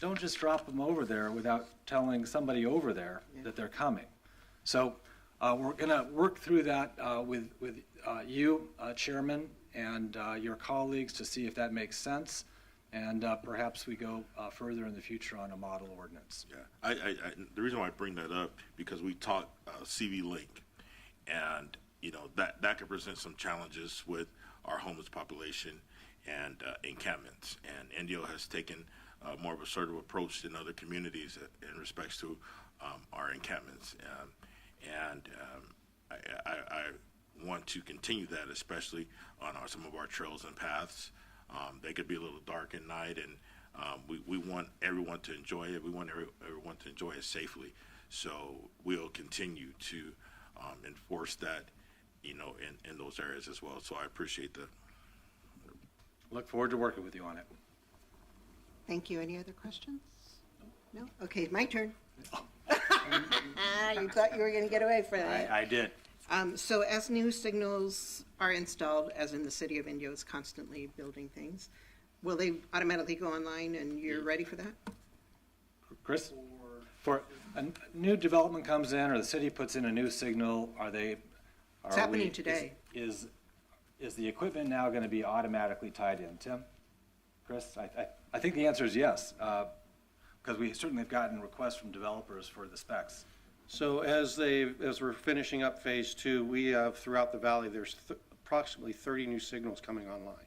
don't just drop them over there without telling somebody over there that they're coming. So we're going to work through that with you, Chairman, and your colleagues to see if that makes sense. And perhaps we go further in the future on a model ordinance. Yeah, the reason why I bring that up, because we talked CV Link, and that could present some challenges with our homeless population and encampments. And Indio has taken more of a assertive approach than other communities in respects to our encampments. I want to continue that, especially on some of our trails and paths. They could be a little dark at night, and we want everyone to enjoy it. We want everyone to enjoy it safely. So we'll continue to enforce that, in those areas as well. So I appreciate the. Look forward to working with you on it. Thank you. Any other questions? No? Okay, my turn. You thought you were going to get away from that. I did. So as new signals are installed, as in the city of Indio is constantly building things, will they automatically go online and you're ready for that? Chris? For a new development comes in, or the city puts in a new signal, It's happening today. Is the equipment now going to be automatically tied in? Tim? Chris? I think the answer is yes, because we certainly have gotten requests from developers for the specs. So as we're finishing up phase 2, we have throughout the valley, there's approximately 30 new signals coming online.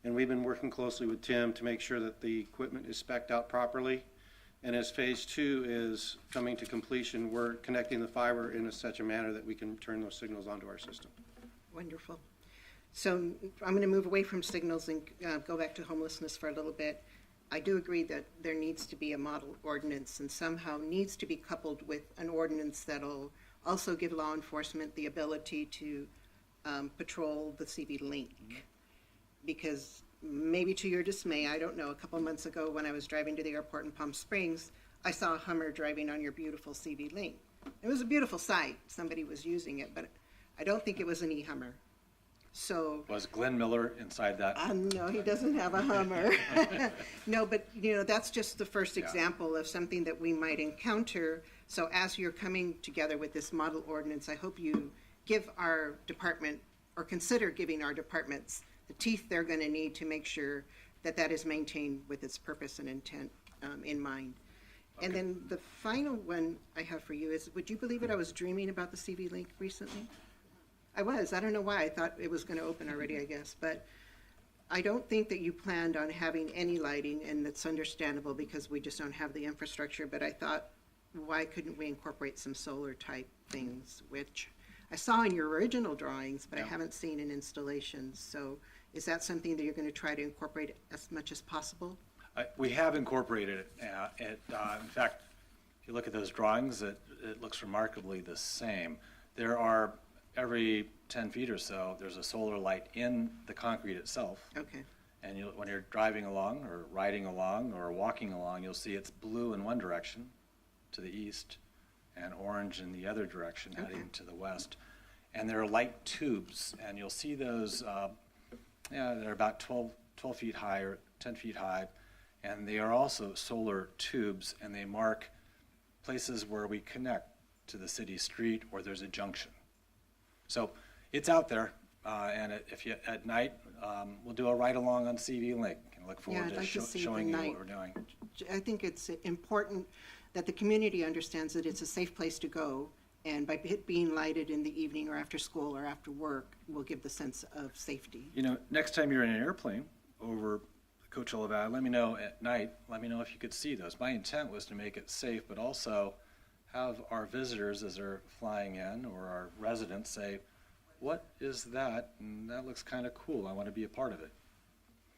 And we've been working closely with Tim to make sure that the equipment is spec'd out properly. And as phase 2 is coming to completion, we're connecting the fiber in such a manner that we can turn those signals onto our system. Wonderful. So I'm going to move away from signals and go back to homelessness for a little bit. I do agree that there needs to be a model ordinance and somehow needs to be coupled with an ordinance that'll also give law enforcement the ability to patrol the CB link. Because maybe to your dismay, I don't know, a couple months ago when I was driving to the airport in Palm Springs, I saw a Hummer driving on your beautiful CB link. It was a beautiful sight. Somebody was using it, but I don't think it was an e-Hummer. So Was Glenn Miller inside that? no, he doesn't have a Hummer. No, but that's just the first example of something that we might encounter. So as you're coming together with this model ordinance, I hope you give our department, or consider giving our departments, the teeth they're going to need to make sure that that is maintained with its purpose and intent in mind. Okay. And then the final one I have for you is, would you believe it, I was dreaming about the CV Link recently? I was. I don't know why. I thought it was going to open already, I guess. But I don't think that you planned on having any lighting, and that's understandable because we just don't have the infrastructure. But I thought, why couldn't we incorporate some solar type things, which I saw in your original drawings, but I haven't seen in installations. So is that something that you're going to try to incorporate as much as possible? We have incorporated it. In fact, if you look at those drawings, it looks remarkably the same. There are, every 10 feet or so, there's a solar light in the concrete itself. Okay. And when you're driving along or riding along or walking along, you'll see it's blue in one direction to the east and orange in the other direction heading to the west. And there are light tubes, and you'll see those, they're about 12 feet high or 10 feet high. And they are also solar tubes, and they mark places where we connect to the city street or there's a junction. So it's out there, and if you at night, we'll do a ride along on CV Link, and look forward to showing you what we're doing. I think it's important that the community understands that it's a safe place to go, and by it being lighted in the evening or after school or after work will give the sense of safety. Next time you're in an airplane over Coachella Valley, let me know at night. Let me know if you could see those. My intent was to make it safe, but also have our visitors, as they're flying in, or our residents say, "What is that? And that looks kind of cool. I want to be a part of it."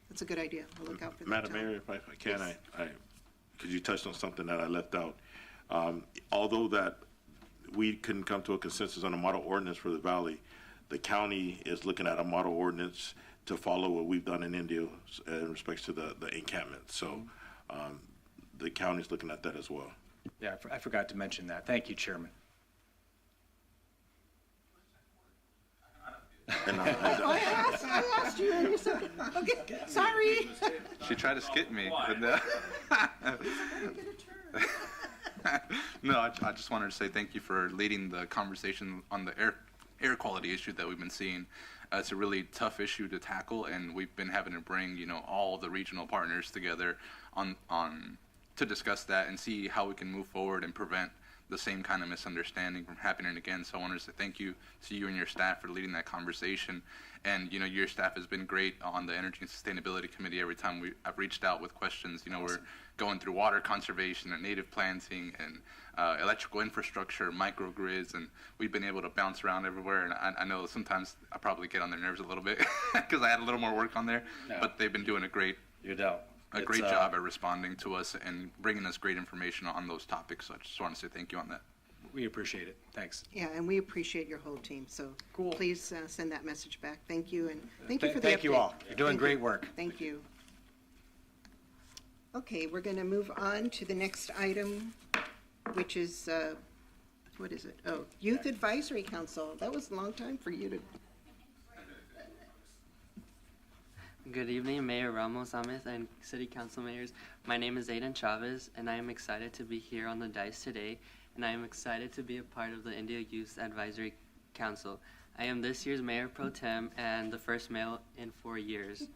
That's a good idea. We'll look out for that. Madam Mayor, if I can, yes. Because you touched on something that I left out. Although that we couldn't come to a consensus on a model ordinance for the valley, the county is looking at a model ordinance to follow what we've done in Indio in respects to the encampment. So the county's looking at that as well. Yeah, I forgot to mention that. Thank you, Chairman. And I asked you, and you said, okay, sorry. She tried to skip me. But no, no, I just wanted to say thank you for leading the conversation on the air quality issue that we've been seeing. It's a really tough issue to tackle, and we've been having to bring all the regional partners together on to discuss that and see how we can move forward and prevent the same kind of misunderstanding from happening again. So I wanted to say thank you to you and your staff for leading that conversation. And, your staff has been great on the Energy and Sustainability Committee. Every time I've reached out with questions, we're going through water conservation and native planting and electrical infrastructure, microgrids, and we've been able to bounce around everywhere. And I know sometimes I probably get on their nerves a little bit because I had a little more work on there, but they've been doing a great job at responding to us and bringing us great information on those topics. So I just want to say thank you on that. We appreciate it. Thanks. Yeah, and we appreciate your whole team, so Cool. please send that message back. Thank you, and thank you for the Thank you update. all. You're doing Thank great you. work. Thank you. Okay, we're going to move on to the next item, which is, what is it? Oh, Youth Advisory Council. That was a long time for you to... Good evening, Mayor Ramos Amez and City Council Mayors. My name is Aiden Chavez, and I am excited to be here on the dais today, and I am excited to be a part of the Indio Youth Advisory Council. I am this year's Mayor Pro Tem and the first male in 4 years.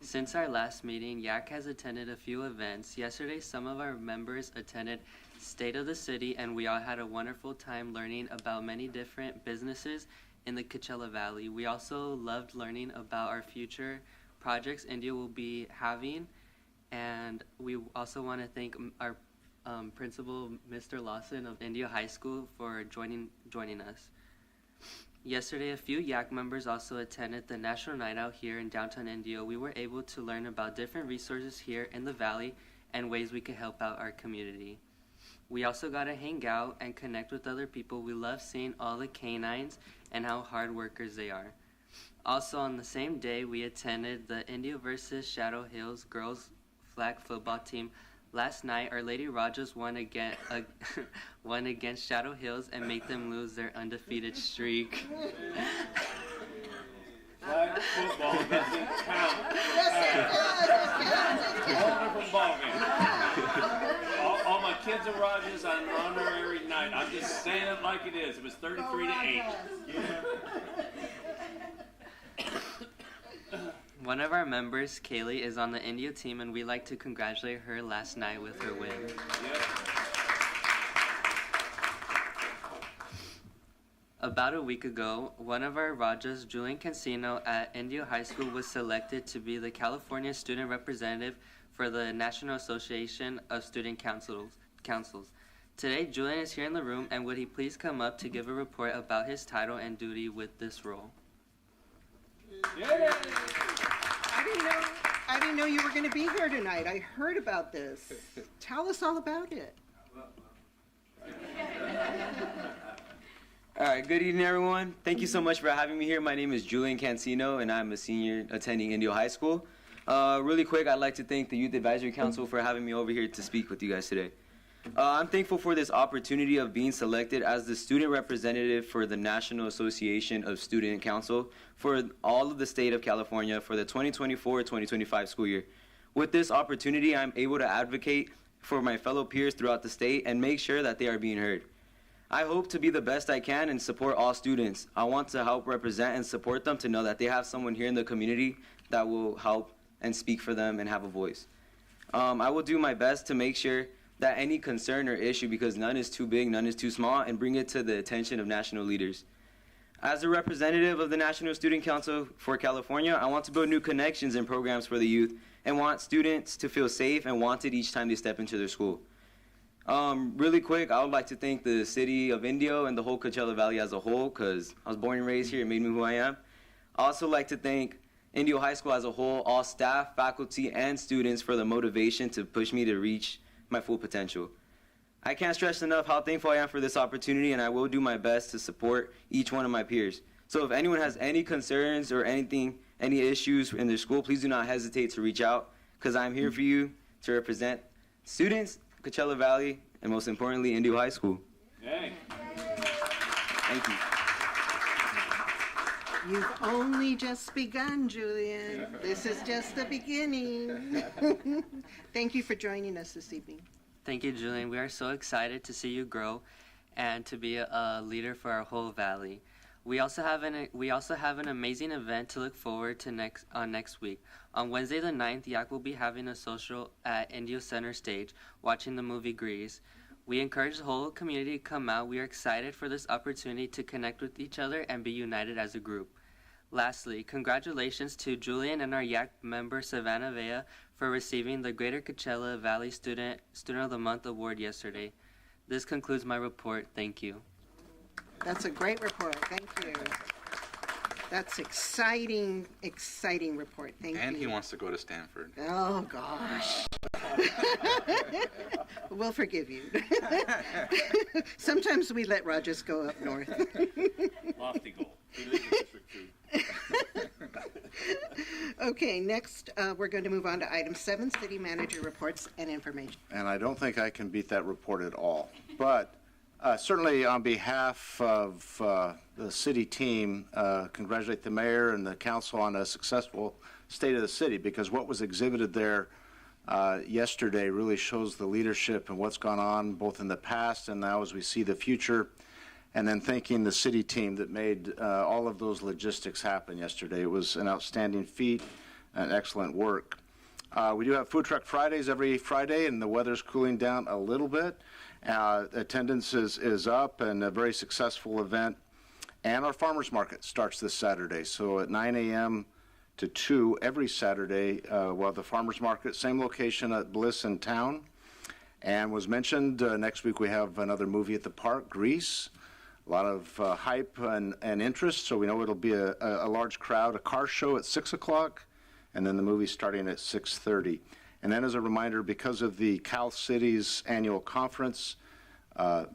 Since our last meeting, YAC has attended a few events. Yesterday, some of our members attended State of the City, and we all had a wonderful time learning about many different businesses in the Coachella Valley. We also loved learning about our future projects Indio will be having, and we also want to thank our principal, Mr. Lawson of Indio High School, for joining us. Yesterday, a few YAC members also attended the National Night Out here in downtown Indio. We were able to learn about different resources here in the valley and ways we could help out our community. We also got to hang out and connect with other people. We love seeing all the canines and how hard workers they are. Also, on the same day, we attended the Indio versus Shadow Hills girls flag football team. Last night, Our Lady Rogers won against Shadow Hills and made them lose their undefeated streak. Flag football doesn't count. Whole different ballgame. All my kids are Rogers on an honorary night. I'm just saying it like it is. It was 33-8. One of our members, Kaylee, is on the Indio team, and we'd like to congratulate her last night with her win. About a week ago, one of our Rajas, Julian Cancino at Indio High School, was selected to be the California student representative for the National Association of Student Councils. Today, Julian is here in the room, and would he please come up to give a report about his title and duty with this role? I didn't know you were going to be here tonight. I heard about this. Tell us all about it. All right, good evening, everyone. Thank you so much for having me here. My name is Julian Cancino, and I'm a senior attending Indio High School. Really quick, I'd like to thank the Youth Advisory Council for having me over here to speak with you guys today. I'm thankful for this opportunity of being selected as the student representative for the National Association of Student Council for all of the state of California for the 2024-2025 school year. With this opportunity, I'm able to advocate for my fellow peers throughout the state and make sure that they are being heard. I hope to be the best I can and support all students. I want to help represent and support them to know that they have someone here in the community that will help and speak for them and have a voice. I will do my best to make sure that any concern or issue, because none is too big, none is too small, and bring it to the attention of national leaders. As a representative of the National Student Council for California, I want to build new connections and programs for the youth and want students to feel safe and wanted each time they step into their school. Really quick, I would like to thank the city of Indio and the whole Coachella Valley as a whole, because I was born and raised here. It made me who I am. I also like to thank Indio High School as a whole, all staff, faculty, and students for the motivation to push me to reach my full potential. I can't stress enough how thankful I am for this opportunity, and I will do my best to support each one of my peers. So if anyone has any concerns or any issues in their school, please do not hesitate to reach out, because I'm here for you to represent students, Coachella Valley, and most importantly, Indio High School. Hey. Thank you. You've only just begun, Julian. This is just the beginning. Thank you for joining us this evening. Thank you, Julian. We are so excited to see you grow and to be a leader for our whole valley. We also have an amazing event to look forward to next week. On Wednesday the 9th, YAC will be having a social at Indio Center Stage, watching the movie Grease. We encourage the whole community to come out. We are excited for this opportunity to connect with each other and be united as a group. Lastly, congratulations to Julian and our YAC member Savannah Vea for receiving the Greater Coachella Valley Student of the Month Award yesterday. This concludes my report. Thank you. That's a great report. Thank you. That's exciting report. Thank you. And he wants to go to Stanford. Oh, gosh. We'll forgive you. Sometimes we let Rogers go up north. Lofty goal. He lives in District 2. Okay, next, we're going to move on to item 7, city manager reports and information. And I don't think I can beat that report at all. But certainly on behalf of the city team, congratulate the mayor and the council on a successful state of the city, because what was exhibited there yesterday really shows the leadership and what's gone on both in the past and now as we see the future. And then thanking the city team that made all of those logistics happen yesterday. It was an outstanding feat and excellent work. We do have Food Truck Fridays every Friday, and the weather's cooling down a little bit. Attendance is up, and a very successful event. And our farmers market starts this Saturday. So at 9 a.m. to 2 every Saturday, we'll have the farmers market, same location at Bliss in town. And was mentioned, next week we have another movie at the park, Grease. A lot of hype and interest, so we know it'll be a large crowd. A car show at 6 o'clock, and then the movie starting at 6:30. And then as a reminder, because of the Cal Cities annual conference,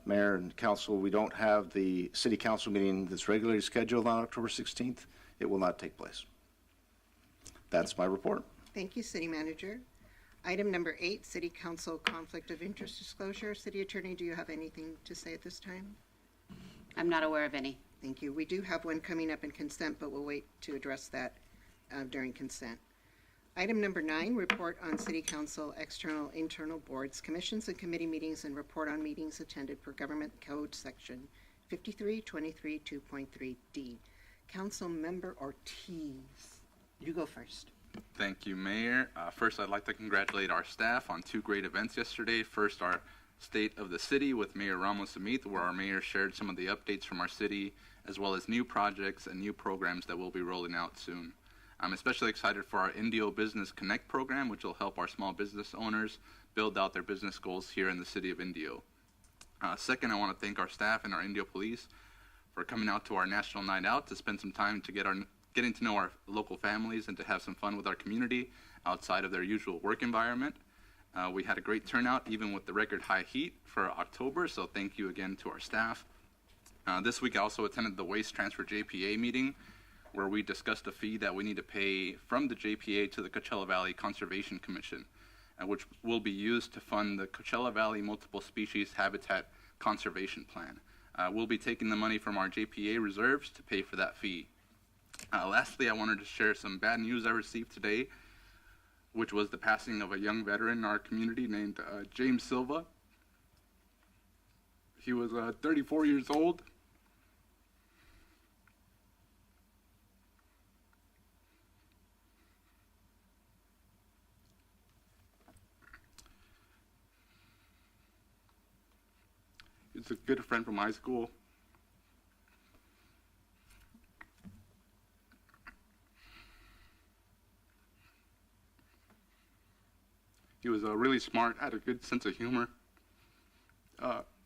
Mayor and Council, we don't have the City Council meeting that's regularly scheduled on October 16th. It will not take place. That's my report. Thank you, City Manager. Item number 8, City Council Conflict of Interest Disclosure. City Attorney, do you have anything to say at this time? I'm not aware of any. Thank you. We do have one coming up in consent, but we'll wait to address that during consent. Item number 9, report on City Council external internal boards, commissions, and committee meetings, and report on meetings attended per Government Code Section 5323.2.3D. Council Member Ortiz, you go first. Thank you, Mayor. First, I'd like to congratulate our staff on 2 great events yesterday. First, our State of the City with Mayor Ramos Amit, where our mayor shared some of the updates from our city, as well as new projects and new programs that we'll be rolling out soon. I'm especially excited for our Indio Business Connect program, which will help our small business owners build out their business goals here in the city of Indio. Second, I want to thank our staff and our Indio Police for coming out to our National Night Out to spend some time to getting to know our local families and to have some fun with our community outside of their usual work environment. We had a great turnout, even with the record high heat for October, so thank you again to our staff. This week I also attended the Waste Transfer JPA meeting, where we discussed a fee that we need to pay from the JPA to the Coachella Valley Conservation Commission, which will be used to fund the Coachella Valley Multiple Species Habitat Conservation Plan. We'll be taking the money from our JPA reserves to pay for that fee. Lastly, I wanted to share some bad news I received today, which was the passing of a young veteran in our community named James Silva. He was 34 years old. He's a good friend from high school. He was really smart, had a good sense of humor,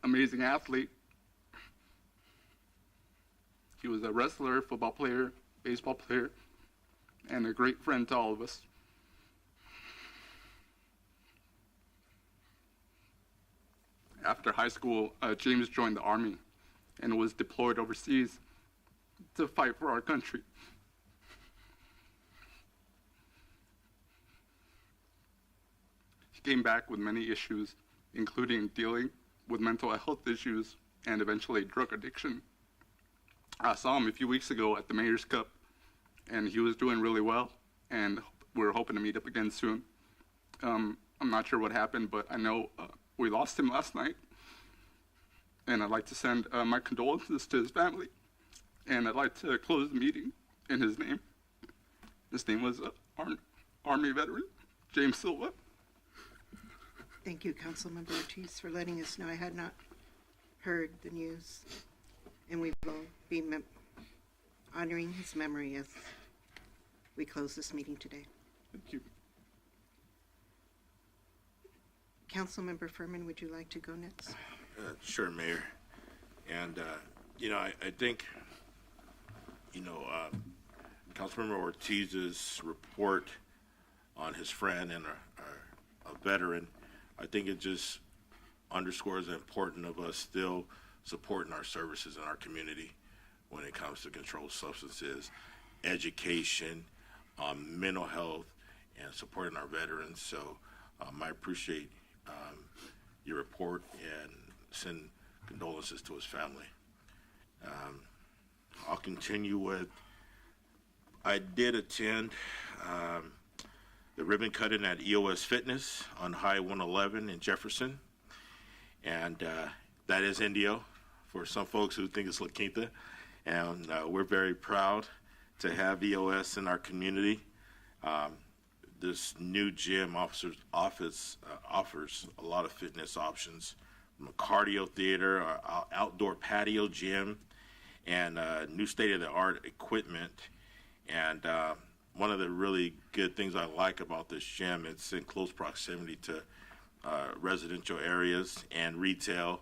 amazing athlete. He was a wrestler, football player, baseball player, and a great friend to all of us. After high school, James joined the Army and was deployed overseas to fight for our country. He came back with many issues, including dealing with mental health issues and eventually drug addiction. I saw him a few weeks ago at the Mayor's Cup, and he was doing really well, and we're hoping to meet up again soon. I'm not sure what happened, but I know we lost him last night, and I'd like to send my condolences to his family, and I'd like to close the meeting in his name. His name was Army veteran James Silva. Thank you, Councilmember Ortiz, for letting us know. I had not heard the news, and we will be honoring his memory as we close this meeting today. Thank you. Councilmember Furman, would you like to go next? Sure, Mayor. And, I think, Councilmember Ortiz's report on his friend and a veteran, I think it just underscores the importance of us still supporting our services in our community when it comes to controlled substances, education, mental health, and supporting our veterans. So I appreciate your report and send condolences to his family. I'll continue with, I did attend the ribbon cutting at EOS Fitness on High 111 in Jefferson. And that is Indio for some folks who think it's La Quinta. And we're very proud to have EOS in our community. This new gym offers a lot of fitness options, from a cardio theater, our outdoor patio gym, and new state-of-the-art equipment. And one of the really good things I like about this gym, it's in close proximity to residential areas and retail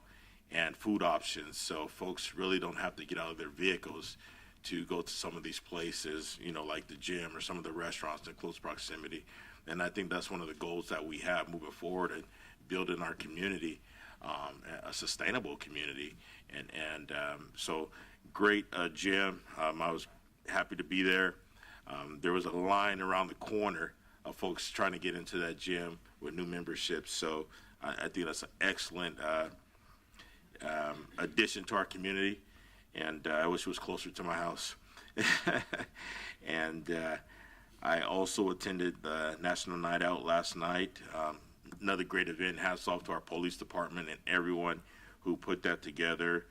and food options. So folks really don't have to get out of their vehicles to go to some of these places, like the gym or some of the restaurants in close proximity. And I think that's one of the goals that we have moving forward and building our community, a sustainable community. And so great gym. I was happy to be there. There was a line around the corner of folks trying to get into that gym with new memberships. So I think that's an excellent addition to our community. And I wish it was closer to my house. And I also attended the National Night Out last night. Another great event. Hats off to our police department and everyone who put that together.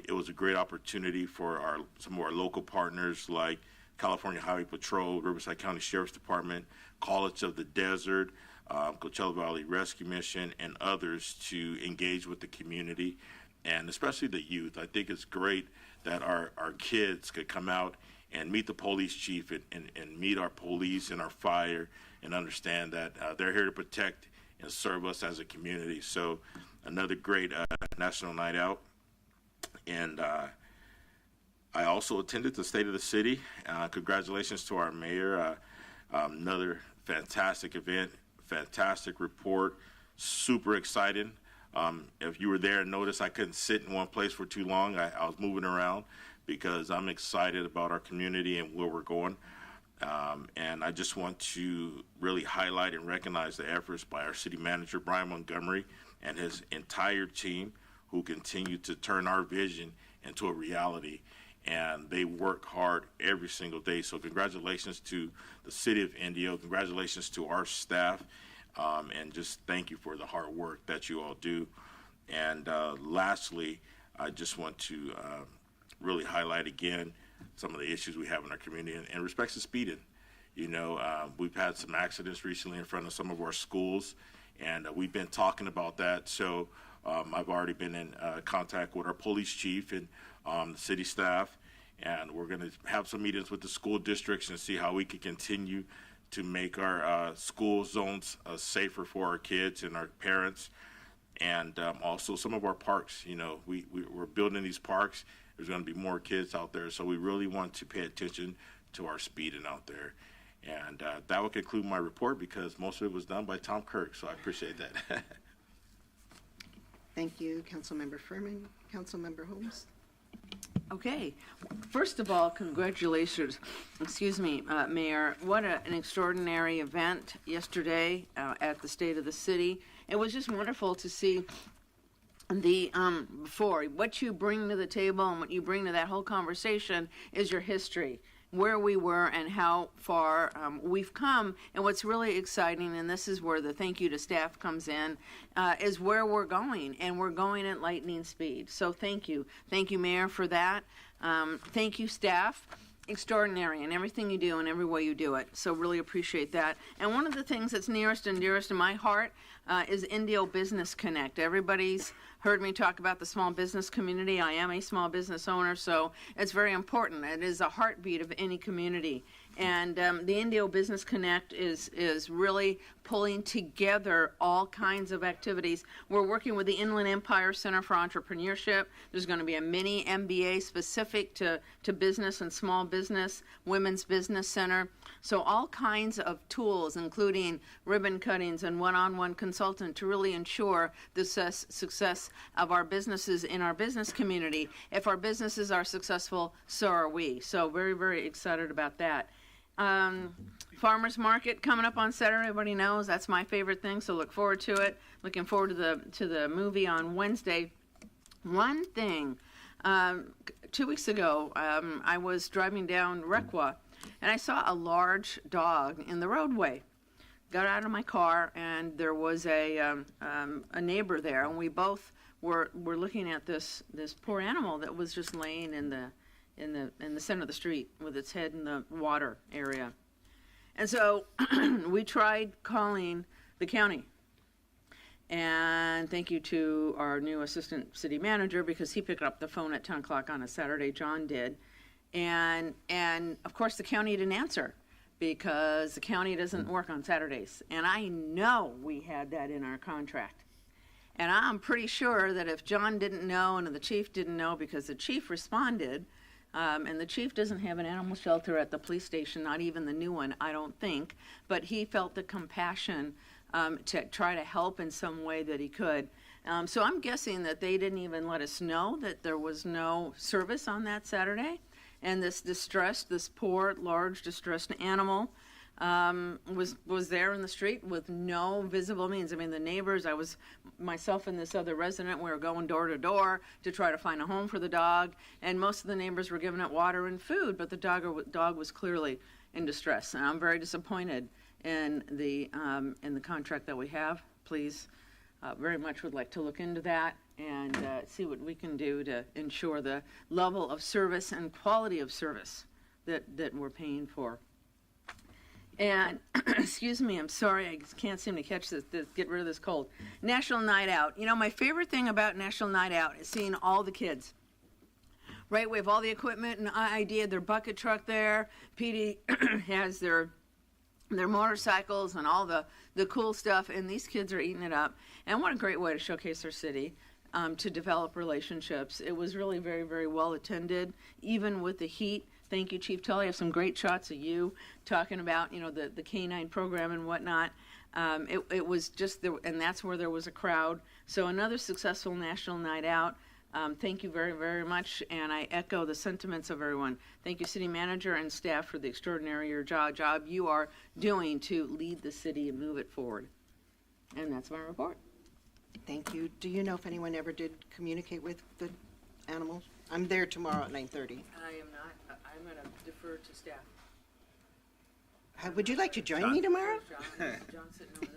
It was a great opportunity for some of our local partners like California Highway Patrol, Riverside County Sheriff's Department, College of the Desert, Coachella Valley Rescue Mission, and others to engage with the community, and especially the youth. I think it's great that our kids could come out and meet the police chief and meet our police and our fire and understand that they're here to protect and serve us as a community. So another great National Night Out. And I also attended the State of the City. Congratulations to our mayor. Another fantastic event, fantastic report, super exciting. If you were there and noticed I couldn't sit in one place for too long, I was moving around because I'm excited about our community and where we're going. And I just want to really highlight and recognize the efforts by our city manager, Brian Montgomery, and his entire team who continue to turn our vision into a reality. And they work hard every single day. So congratulations to the city of Indio. Congratulations to our staff. And just thank you for the hard work that you all do. And lastly, I just want to really highlight again some of the issues we have in our community in respect to speeding. We've had some accidents recently in front of some of our schools, and we've been talking about that. So I've already been in contact with our police chief and the city staff, and we're going to have some meetings with the school districts and see how we can continue to make our school zones safer for our kids and our parents, and also some of our parks. We're building these parks. There's going to be more kids out there, so we really want to pay attention to our speeding out there. And that will conclude my report because most of it was done by Tom Kirk, so I appreciate that. Thank you, Councilmember Furman. Councilmember Holmes. Okay. First of all, congratulations, Mayor. What an extraordinary event yesterday at the State of the City. It was just wonderful to see the before. What you bring to the table and what you bring to that whole conversation is your history, where we were and how far we've come. And what's really exciting, and this is where the thank you to staff comes in, is where we're going, and we're going at lightning speed. So thank you, Mayor, for that. Thank you, staff. extraordinary in everything you do and every way you do it. So really appreciate that. And one of the things that's nearest and dearest to my heart is Indio Business Connect. Everybody's heard me talk about the small business community. I am a small business owner, so it's very important. It is a heartbeat of any community. And the Indio Business Connect is really pulling together all kinds of activities. We're working with the Inland Empire Center for Entrepreneurship. There's going to be a mini MBA specific to business and small business, Women's Business Center. So all kinds of tools, including ribbon cuttings and one-on-one consultant to really ensure the success of our businesses in our business community. If our businesses are successful, so are we. So very, very excited about that. Farmers Market coming up on Saturday. Everybody knows that's my favorite thing, so look forward to it. Looking forward to the movie on Wednesday. One thing, 2 weeks ago, I was driving down Requa, and I saw a large dog in the roadway. Got out of my car, and there was a neighbor there, and we both were looking at this poor animal that was just laying in the center of the street with its head in the water area. And so we tried calling the county. And thank you to our new assistant city manager, because he picked up the phone at 10 o'clock on a Saturday. John did. And of course the county didn't answer, because the county doesn't work on Saturdays. And I know we had that in our contract. And I'm pretty sure that if John didn't know and the chief didn't know, because the chief responded, and the chief doesn't have an animal shelter at the police station, not even the new one, I don't think, but he felt the compassion to try to help in some way that he could. So I'm guessing that they didn't even let us know that there was no service on that Saturday. And this poor, large, distressed animal was there in the street with no visible means. I mean, the neighbors, myself and this other resident, we were going door to door to try to find a home for the dog, and most of the neighbors were giving it water and food, but the dog was clearly in distress. And I'm very disappointed in the contract that we have. Please, very much would like to look into that and see what we can do to ensure the level of service and quality of service that we're paying for. And, excuse me, I'm sorry, I can't seem to catch this, get rid of this cold. National Night Out. You know, my favorite thing about National Night Out is seeing all the kids. Right, we have all the equipment and idea, their bucket truck there. PD has their motorcycles and all the cool stuff, and these kids are eating it up. And what a great way to showcase our city, to develop relationships. It was really very, very well attended, even with the heat. Thank you, Chief Tully. I have some great shots of you talking about, the canine program and whatnot. It was just, and that's where there was a crowd. So another successful National Night Out. Thank you very, very much, and I echo the sentiments of everyone. Thank you, City Manager and staff, for the extraordinary job you are doing to lead the city and move it forward. And that's my report. Thank you. Do you know if anyone ever did communicate with the animals? I'm there tomorrow at 9:30. I am not. I'm going to defer to staff. Would you like to join me tomorrow? John's sitting over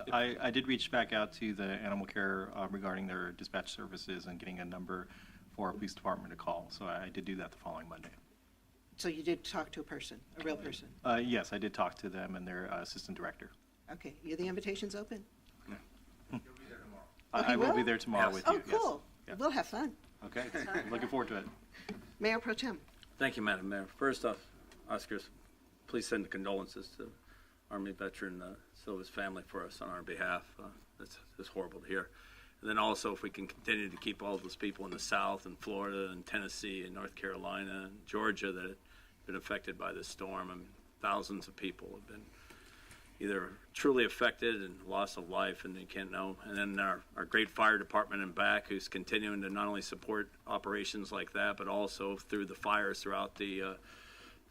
there. I did reach back out to the animal care regarding their dispatch services and getting a number for our police department to call. So I did do that the following Monday. So you did talk to a person, a real person? Yes, I did talk to them and their assistant director. Okay. The invitation's open? I will be there tomorrow with you. Oh, cool. Yes. We'll have fun. Okay. Looking forward to it. Mayor Pro Tem. Thank you, Madam Mayor. First off, Oscar, please send condolences to Army veteran Silva's family for us on our behalf. It's horrible to hear. And then also, if we can continue to keep all those people in the South and Florida and Tennessee and North Carolina and Georgia that have been affected by this storm. I mean, thousands of people have been either truly affected and loss of life, and they can't know. And then our great fire department in back, who's continuing to not only support operations like that, but also through the fires throughout the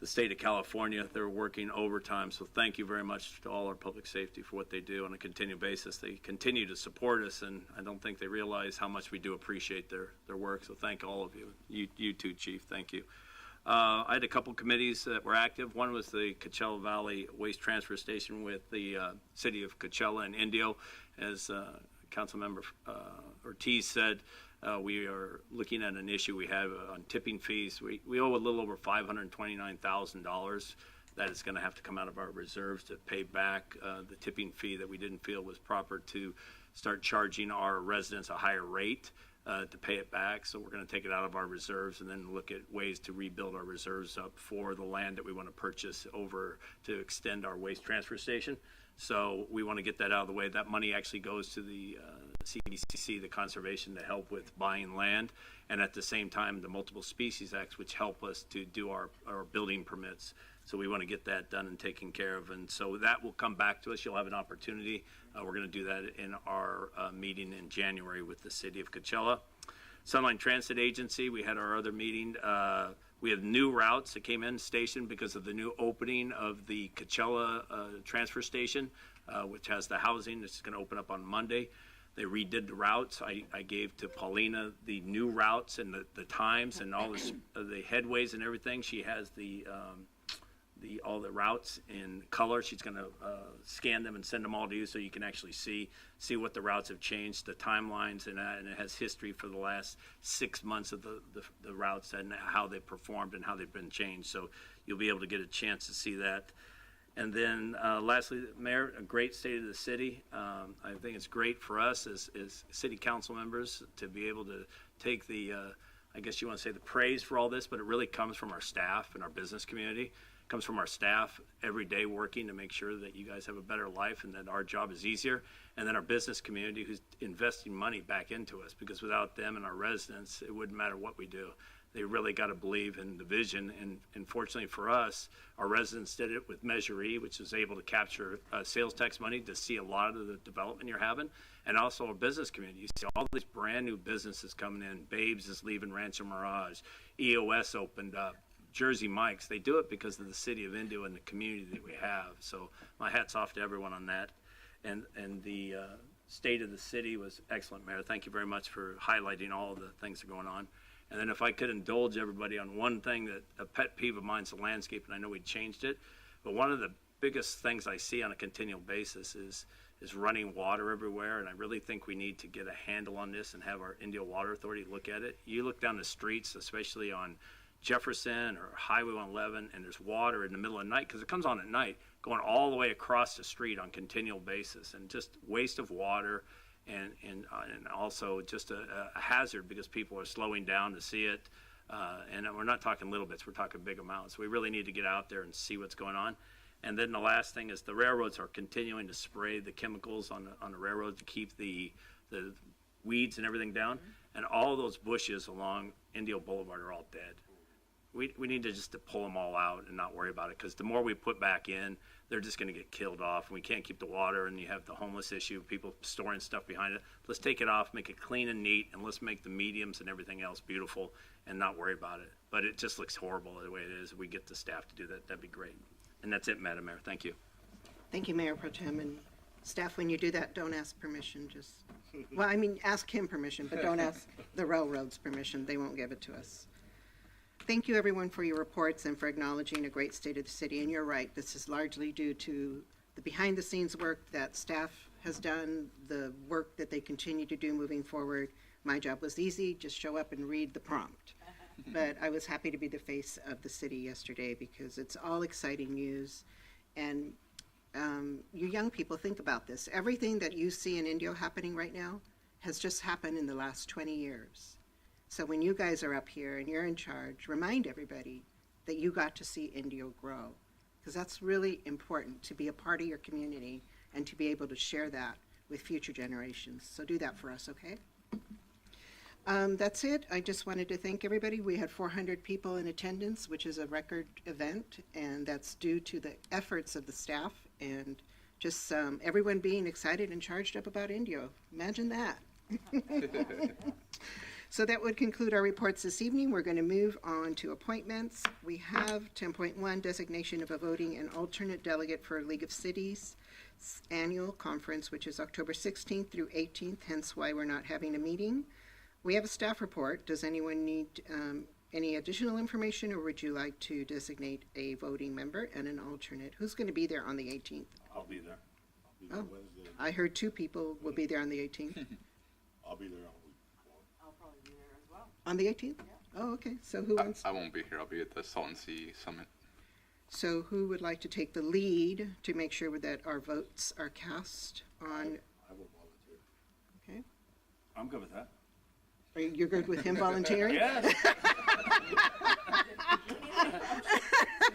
state of California. They're working overtime. So thank you very much to all our public safety for what they do on a continued basis. They continue to support us, and I don't think they realize how much we do appreciate their work. So thank all of you. You too, Chief. Thank you. I had a couple committees that were active. One was the Coachella Valley Waste Transfer Station with the city of Coachella and Indio. As Councilmember Ortiz said, We are looking at an issue we have on tipping fees. We owe a little over $529,000 that is going to have to come out of our reserves to pay back the tipping fee that we didn't feel was proper to start charging our residents a higher rate to pay it back. So we're going to take it out of our reserves and then look at ways to rebuild our reserves up for the land that we want to purchase over to extend our waste transfer station. So we want to get that out of the way. That money actually goes to the CDCC, the conservation, to help with buying land, and at the same time the Multiple Species Acts, which help us to do our building permits. So we want to get that done and taken care of, and so that will come back to us. You'll have an opportunity. We're going to do that in our meeting in January with the city of Coachella. Sunline Transit Agency, we had our other meeting. We have new routes that came in station because of the new opening of the Coachella transfer station, which has the housing. This is going to open up on Monday. They redid the routes. I gave to Paulina the new routes and the times and all the headways and everything. She has all the routes in color. She's going to scan them and send them all to you so you can actually see what the routes have changed, the timelines, and it has history for the last 6 months of the routes and how they performed and how they've been changed. So you'll be able to get a chance to see that. And then lastly, Mayor, a great state of the city. I think it's great for us as city council members to be able to take the, I guess you want to say the praise for all this, but it really comes from our staff and our business community. Comes from our staff every day working to make sure that you guys have a better life and that our job is easier. And then our business community who's investing money back into us, because without them and our residents, it wouldn't matter what we do. They really got to believe in the vision. And fortunately for us, our residents did it with Measure E, which was able to capture sales tax money to see a lot of the development you're having. And also our business community. You see all these brand new businesses coming in. Babes is leaving Rancho Mirage. EOS opened up. Jersey Mike's, they do it because of the city of Indio and the community that we have. So my hat's off to everyone on that. And the state of the city was excellent, Mayor. Thank you very much for highlighting all the things that are going on. And then if I could indulge everybody on one thing that a pet peeve of mine is the landscape, and I know we changed it, but one of the biggest things I see on a continual basis is running water everywhere, and I really think we need to get a handle on this and have our Indio Water Authority look at it. You look down the streets, especially on Jefferson or Highway 111, and there's water in the middle of the night because it comes on at night going all the way across the street on continual basis, and just waste of water and also just a hazard because people are slowing down to see it, and we're not talking little bits, we're talking big amounts. We really need to get out there and see what's going on. And then the last thing is the railroads are continuing to spray the chemicals on the railroads to keep the weeds and everything down, and all those bushes along Indio Boulevard are all dead. We need to just to pull them all out and not worry about it, because the more we put back in, they're just going to get killed off. And we can't keep the water, and you have the homeless issue, people storing stuff behind it. Let's take it off, make it clean and neat, and let's make the mediums and everything else beautiful and not worry about it. But it just looks horrible the way it is. If we get the staff to do that, that'd be great. And that's it, Madam Mayor. Thank you. Thank you, Mayor Pro Tem. And staff, when you do that, don't ask permission. Well, I mean, ask him permission, but don't ask the railroads permission. They won't give it to us. Thank you, everyone, for your reports and for acknowledging a great state of the city. And you're right, this is largely due to the behind-the-scenes work that staff has done, the work that they continue to do moving forward. My job was easy, just show up and read the prompt. But I was happy to be the face of the city yesterday because it's all exciting news. And you young people, think about this. Everything that you see in Indio happening right now has just happened in the last 20 years. So when you guys are up here and you're in charge, remind everybody that you got to see Indio grow, because that's really important, to be a part of your community and to be able to share that with future generations. So do that for us, okay? That's it. I just wanted to thank everybody. We had 400 people in attendance, which is a record event, and that's due to the efforts of the staff and just everyone being excited and charged up about Indio. Imagine that. So that would conclude our reports this evening. We're going to move on to appointments. We have 10.1, designation of a voting and alternate delegate for League of Cities annual conference, which is October 16th through 18th, hence why we're not having a meeting. We have a staff report. Does anyone need any additional information, or would you like to designate a voting member and an alternate? Who's going to be there on the 18th? I'll be there. Oh, I heard 2 people will be there on the 18th. I'll be there on week 4. I'll probably On the 18th? Oh, okay. So who wants? I won't be here. I'll be at the Salton Sea Summit. So who would like to take the lead to make sure that our votes are cast on? I will volunteer. Okay. I'm good with that. You're good with him volunteering? Yes.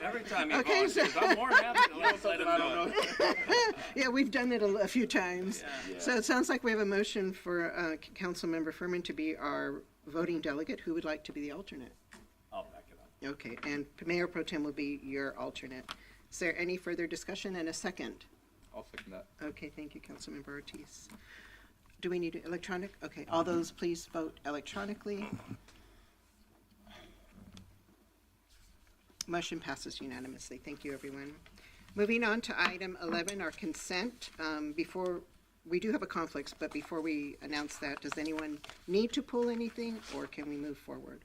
Every time he Okay, so- volunteers, I'm more than happy to let him know. Yeah, we've done it a few times. So it sounds like we have a motion for Councilmember Furman to be our voting delegate. Who would like to be the alternate? I'll back it up. Okay, and Mayor Pro Tem will be your alternate. Is there any further discussion and a second? I'll second that. Okay, thank you, Councilmember Ortiz. Do we need electronic? Okay, all those please vote electronically. Motion passes unanimously. Thank you, everyone. Moving on to item 11, our consent. Before, we do have a conflict, but before we announce that, does anyone need to pull anything, or can we move forward?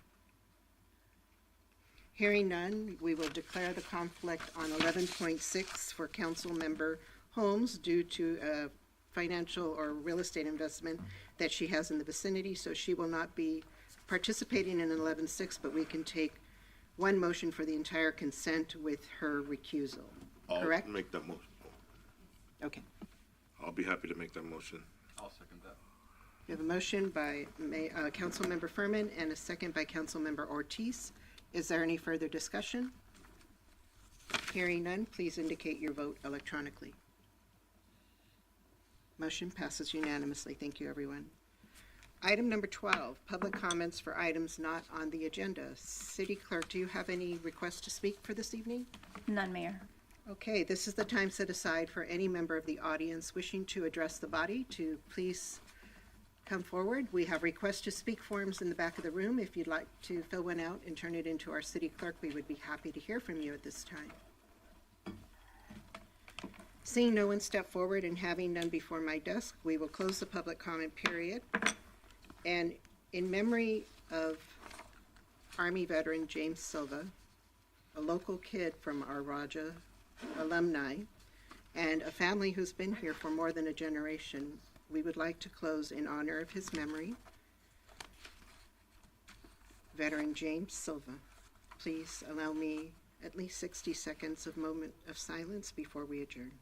Hearing none, we will declare the conflict on 11.6 for Councilmember Holmes due to a financial or real estate investment that she has in the vicinity, so she will not be participating in 11.6, but we can take one motion for the entire consent with her recusal. Correct? I'll make that motion. Okay. I'll be happy to make that motion. I'll second that. We have a motion by Councilmember Furman and a second by Councilmember Ortiz. Is there any further discussion? Hearing none, please indicate your vote electronically. Motion passes unanimously. Thank you, everyone. Item number 12, public comments for items not on the agenda. City Clerk, do you have any requests to speak for this evening? None, Mayor. Okay, this is the time set aside for any member of the audience wishing to address the body to please come forward. We have request to speak forms in the back of the room. If you'd like to fill one out and turn it into our city clerk, we would be happy to hear from you at this time. Seeing no one step forward and having none before my desk, we will close the public comment period. And in memory of Army veteran James Silva, a local kid from our Raja alumni, and a family who's been here for more than a generation, we would like to close in honor of his memory. Veteran James Silva, please allow me at least 60 seconds of moment of silence before we adjourn.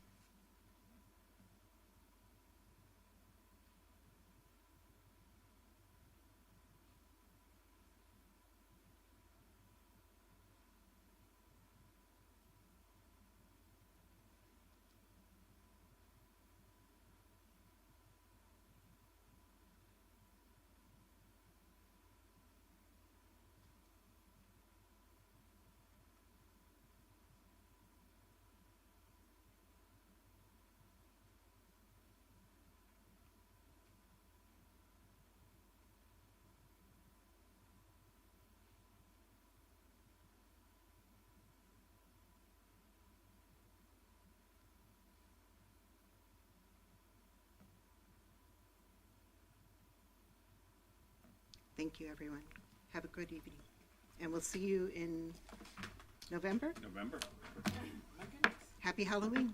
Thank you, everyone. Have a good evening. And we'll see you in November. November. Happy Halloween.